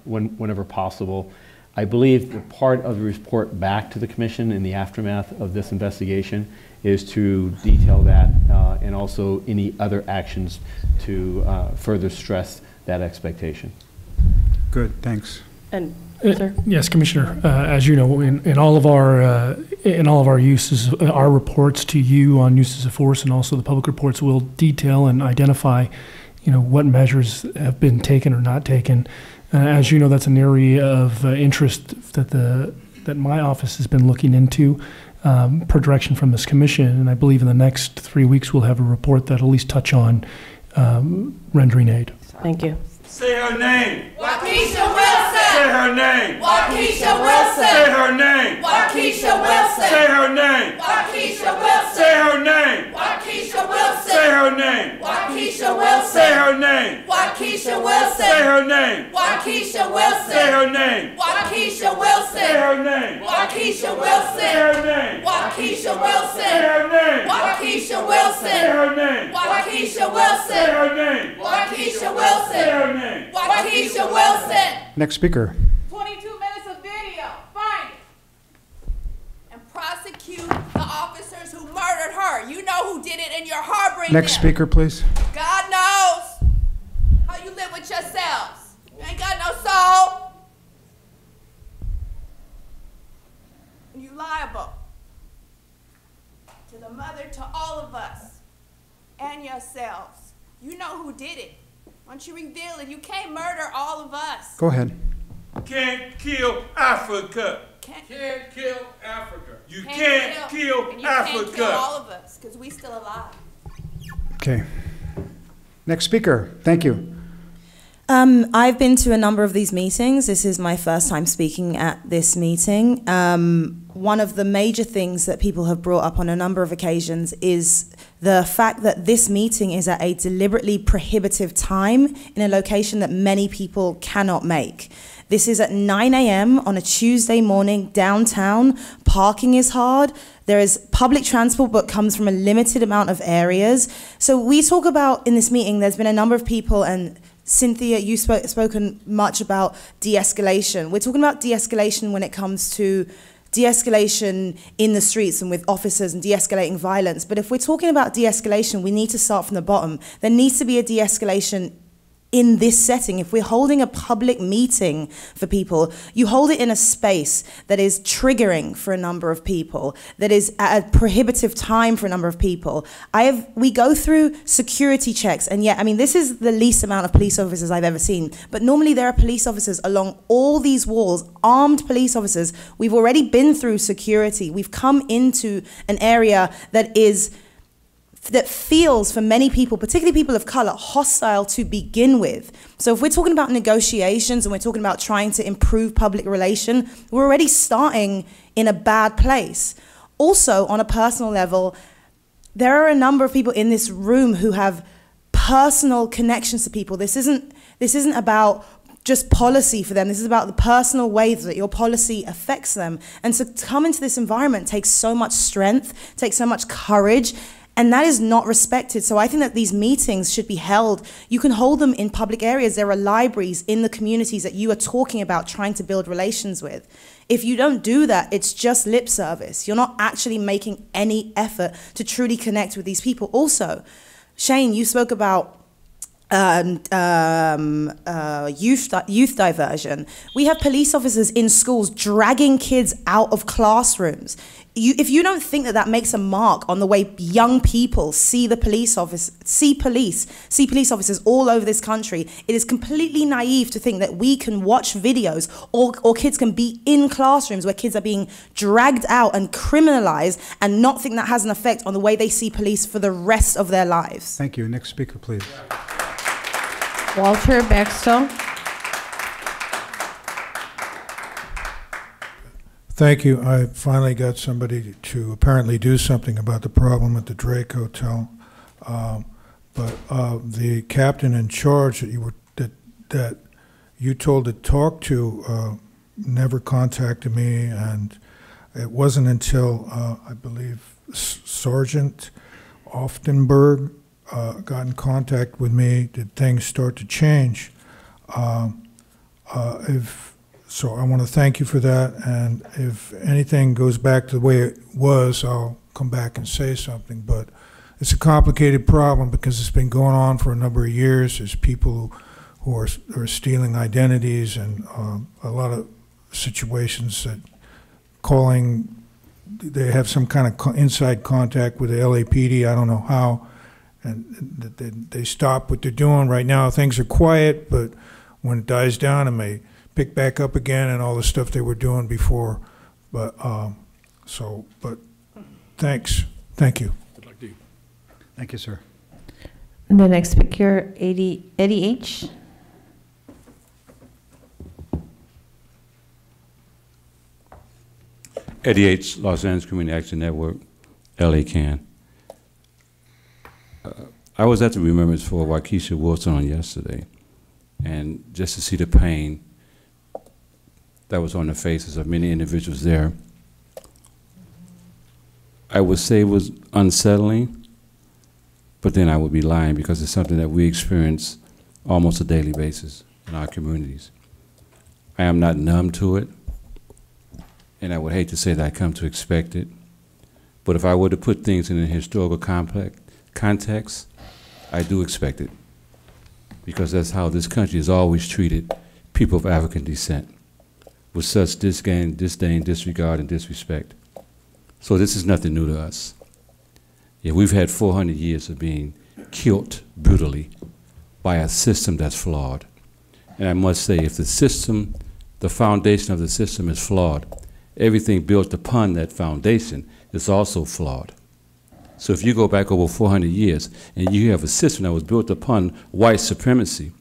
whenever possible. I believe that part of the report back to the commission in the aftermath of this investigation is to detail that and also any other actions to further stress that expectation. Good, thanks. And sir? Yes, Commissioner. As you know, in all of our uses, our reports to you on uses of force, and also the public reports, will detail and identify, what measures have been taken or not taken. As you know, that's an area of interest that my office has been looking into per direction from this commission, and I believe in the next 3 weeks we'll have a report that'll at least touch on rendering aid. Thank you. Say her name. Waukesha Wilson. Say her name. Waukesha Wilson. Say her name. Waukesha Wilson. Say her name. Waukesha Wilson. Say her name. Waukesha Wilson. Say her name. Waukesha Wilson. Say her name. Waukesha Wilson. Say her name. Waukesha Wilson. Say her name. Waukesha Wilson. Say her name. Waukesha Wilson. Say her name. Waukesha Wilson. Say her name. Waukesha Wilson. Say her name. Waukesha Wilson. Say her name. Waukesha Wilson. Say her name. Waukesha Wilson. Next speaker. 22 minutes of video. Find it. And prosecute the officers who murdered her. You know who did it, and you're harboring Next them. speaker, please. God knows how you live with yourselves. You ain't got no soul. And you liable to the mother, to all of us, and yourselves. You know who did it. Once you reveal it, you can't murder all of us. Go ahead. Can't kill Africa. Can't kill Africa. You can't kill and you Africa. can't kill all of us, because we still alive. Okay. Next speaker. Thank you. I've been to a number of these meetings. This is my first time speaking at this meeting. One of the major things that people have brought up on a number of occasions is the fact that this meeting is at a deliberately prohibitive time in a location that many people cannot make. This is at 9 a.m. on a Tuesday morning downtown. Parking is hard. There is public transport, but comes from a limited amount of areas. So we talk about, in this meeting, there's been a number of people, and Cynthia, you've spoken much about de-escalation. We're talking about de-escalation when it comes to de-escalation in the streets and with officers and de-escalating violence. But if we're talking about de-escalation, we need to start from the bottom. There needs to be a de-escalation in this setting. If we're holding a public meeting for people, you hold it in a space that is triggering for a number of people, that is at a prohibitive time for a number of people. We go through security checks, and yet, I mean, this is the least amount of police officers I've ever seen, but normally there are police officers along all these walls, armed police officers. We've already been through security. We've come into an area that feels, for many people, particularly people of color, hostile to begin with. So if we're talking about negotiations and we're talking about trying to improve public relation, we're already starting in a bad place. Also, on a personal level, there are a number of people in this room who have personal connections to people. This isn't about just policy for them. This is about the personal ways that your policy affects them. And to come into this environment takes so much strength, takes so much courage, and that is not respected. So I think that these meetings should be held. You can hold them in public areas. There are libraries in the communities that you are talking about trying to build relations with. If you don't do that, it's just lip service. You're not actually making any effort to truly connect with these people. Also, Shane, you spoke about youth diversion. We have police officers in schools dragging kids out of classrooms. If you don't think that that makes a mark on the way young people see the police officers all over this country, it is completely naive to think that we can watch videos or kids can be in classrooms where kids are being dragged out and criminalized and not think that has an effect on the way they see police for the rest of their lives. Thank you. Next speaker, please. Walter Baxter. Thank you. I finally got somebody to apparently do something about the problem at the Drake Hotel. But the captain in charge that you told to talk to never contacted me, and it wasn't until I believe Sergeant Oftenberg got in contact with me did things start to change. So I want to thank you for that, and if anything goes back to the way it was, I'll come back and say something. But it's a complicated problem because it's been going on for a number of years. There's people who are stealing identities, and a lot of situations that they have some kind of inside contact with the LAPD, I don't know how, and they stop what they're doing. Right now things are quiet, but when it dies down it may pick back up again, and all the stuff they were doing before. But thanks. Thank you. Good luck to you. Thank you, sir. The next speaker, Eddie H. Eddie H., Los Angeles Community Action Network, LA CAN. I was at the Remembrance for Waukesha Wilson on yesterday, and just to see the pain that was on the faces of many individuals there, I would say it was unsettling, but then I would be lying because it's something that we experience almost a daily basis in our communities. I am not numb to it, and I would hate to say that I come to expect it, but if I were to put things in a historical context, I do expect it, because that's how this country has always treated people of African descent, with such disdain, disregard, and disrespect. So this is nothing new to us. Yeah, we've had 400 years of being killed brutally by a system that's flawed. And I must say, if the system, the foundation of the system is flawed, everything built upon that foundation is also flawed. So if you go back over 400 years and you have a system that was built upon white supremacy,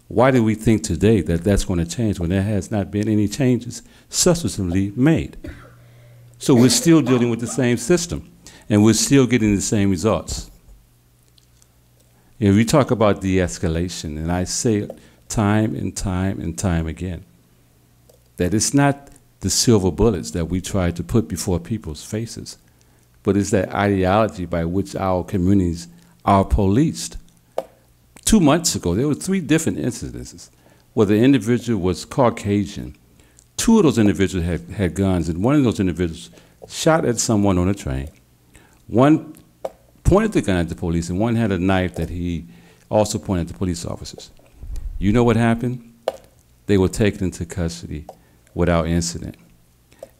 why do we think today that that's going to change when there has not been any changes substantively made? So we're still dealing with the same system, and we're still getting the same results. If we talk about de-escalation, and I say it time and time and time again, that it's not the silver bullets that we try to put before people's faces, but it's that ideology by which our communities are policed. 2 months ago, there were 3 different incidences where the individual was Caucasian. 2 of those individuals had guns, and one of those individuals shot at someone on a train. One pointed the gun at the police, and one had a knife that he also pointed at the police officers. You know what happened? They were taken into custody without incident.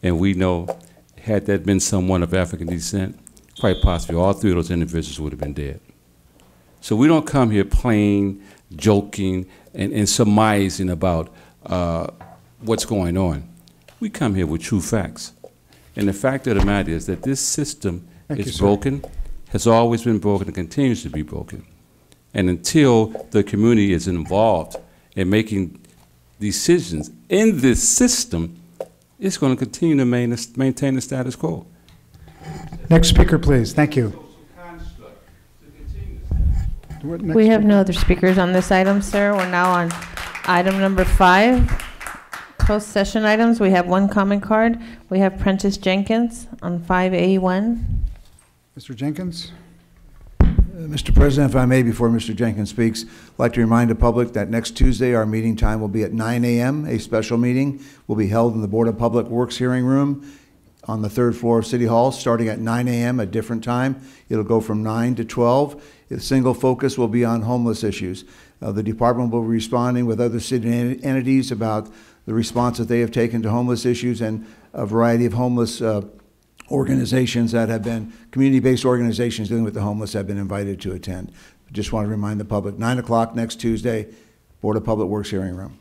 And we know, had that been someone of African descent, quite possibly all 3 of those individuals would have been dead. So we don't come here playing, joking, and surmising about what's going on. We come here with true facts. And the fact of the matter is that this system is broken, has always been broken, and continues to be broken. And until the community is involved in making decisions in this system, it's going to continue to maintain the status quo. Next speaker, please. Thank you. We have no other speakers on this item, sir. We're now on item number 5, closed session items. We have 1 comment card. We have Prentice Jenkins on 5A1. Mr. Jenkins? Mr. President, if I may, before Mr. Jenkins speaks, I'd like to remind the public that next Tuesday our meeting time will be at 9 a.m. A special meeting will be held in the Board of Public Works hearing room on the 3rd floor of City Hall, starting at 9 a.m. a different time. It'll go from 9 to 12. The single focus will be on homeless issues. The department will be responding with other city entities about the response that they have taken to homeless issues, and a variety of homeless organizations that have been, community-based organizations dealing with the homeless have been invited to attend. Just want to remind the public, 9 o'clock next Tuesday, Board of Public Works hearing room.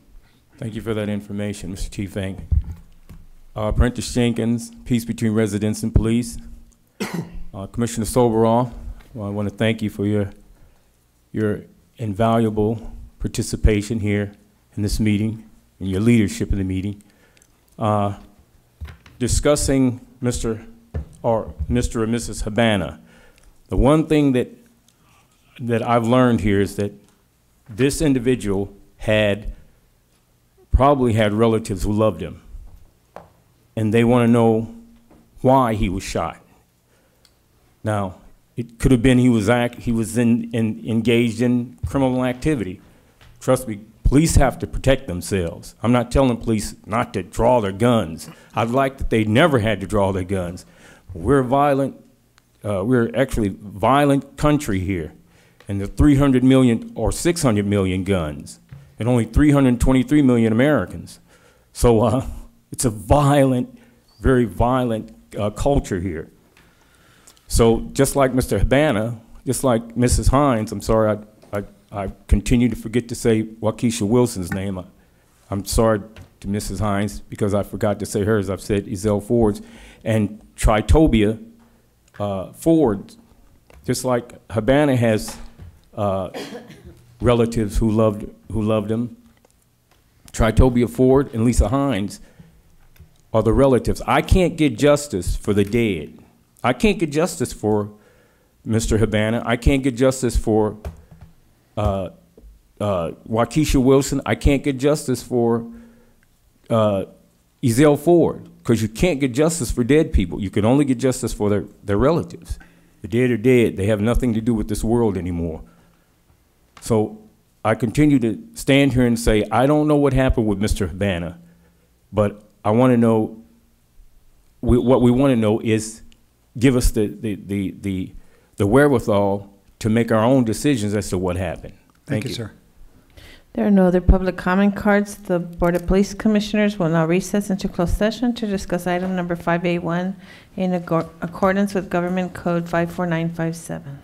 Thank you for that information, Mr. Chief Eng. Prentice Jenkins, Peace Between Residents and Police. Commissioner Soboroff, I want to thank you for your invaluable participation here in this meeting and your leadership in the meeting. Discussing Mr. or Mrs. Habana, the one thing that I've learned here is that this individual probably had relatives who loved him, and they want to know why he was shot. Now, it could have been he was engaged in criminal activity. Trust me, police have to protect themselves. I'm not telling police not to draw their guns. I'd like that they never had to draw their guns. We're violent. We're actually violent country here, and there's 300 million or 600 million guns, and only 323 million Americans. So it's a violent, very violent culture here. So just like Mr. Habana, just like Mrs. Hines, I'm sorry, I continue to forget to say Waukesha Wilson's name. I'm sorry to Mrs. Hines because I forgot to say hers. I've said Ezell Ford's. And Tritobia Ford, just like Habana has relatives who loved him, Tritobia Ford and Lisa Hines are the relatives. I can't get justice for the dead. I can't get justice for Mr. Habana. I can't get justice for Waukesha Wilson. I can't get justice for Ezell Ford, because you can't get justice for dead people. You can only get justice for their relatives. The dead are dead. They have nothing to do with this world anymore. So I continue to stand here and say, I don't know what happened with Mr. Habana, but I want to know, what we want to know is give us the wherewithal to make our own decisions as to what happened. Thank you, sir. There are no other public comment cards. The Board of Police Commissioners will now recess into closed session to discuss item number 5A1 in accordance with Government Code 54957.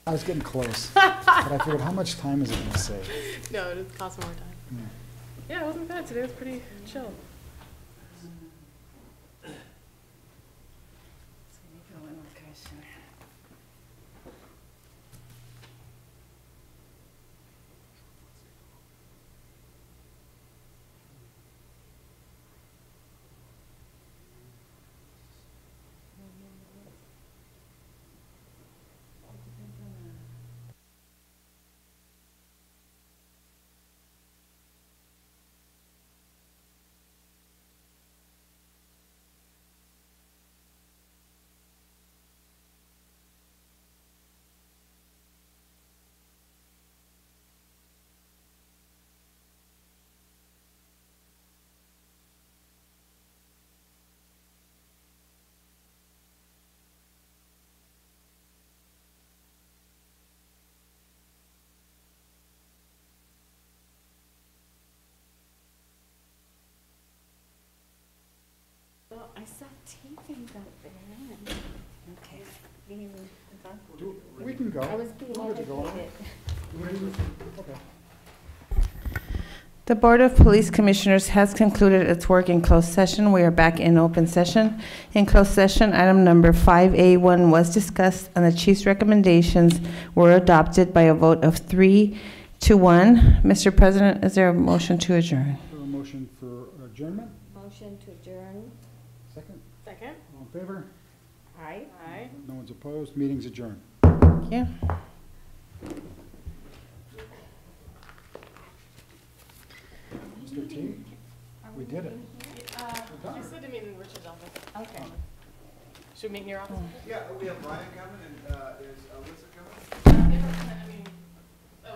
I was getting close, but I figured, how much time is it going to save? No, it costs more time. Yeah, it wasn't bad. Today was pretty chill. I saw taping up there. Okay. We can go. I was being We're good to go. educated. Okay. The Board of Police Commissioners has concluded its work in closed session. We are back in open session. In closed session, item number 5A1 was discussed, and the chief's recommendations were adopted by a vote of 3-1. Mr. President, is there a motion to adjourn? A motion for adjournment? Motion to adjourn. Second? Second. All in favor? Aye. Aye. No one's opposed. Meeting's adjourned. Thank you. Mr. T, we did it. I said to meet in Richard's office. Okay. Should we meet in your office? Yeah, we have Brian coming and is Alyssa coming? I mean, oh.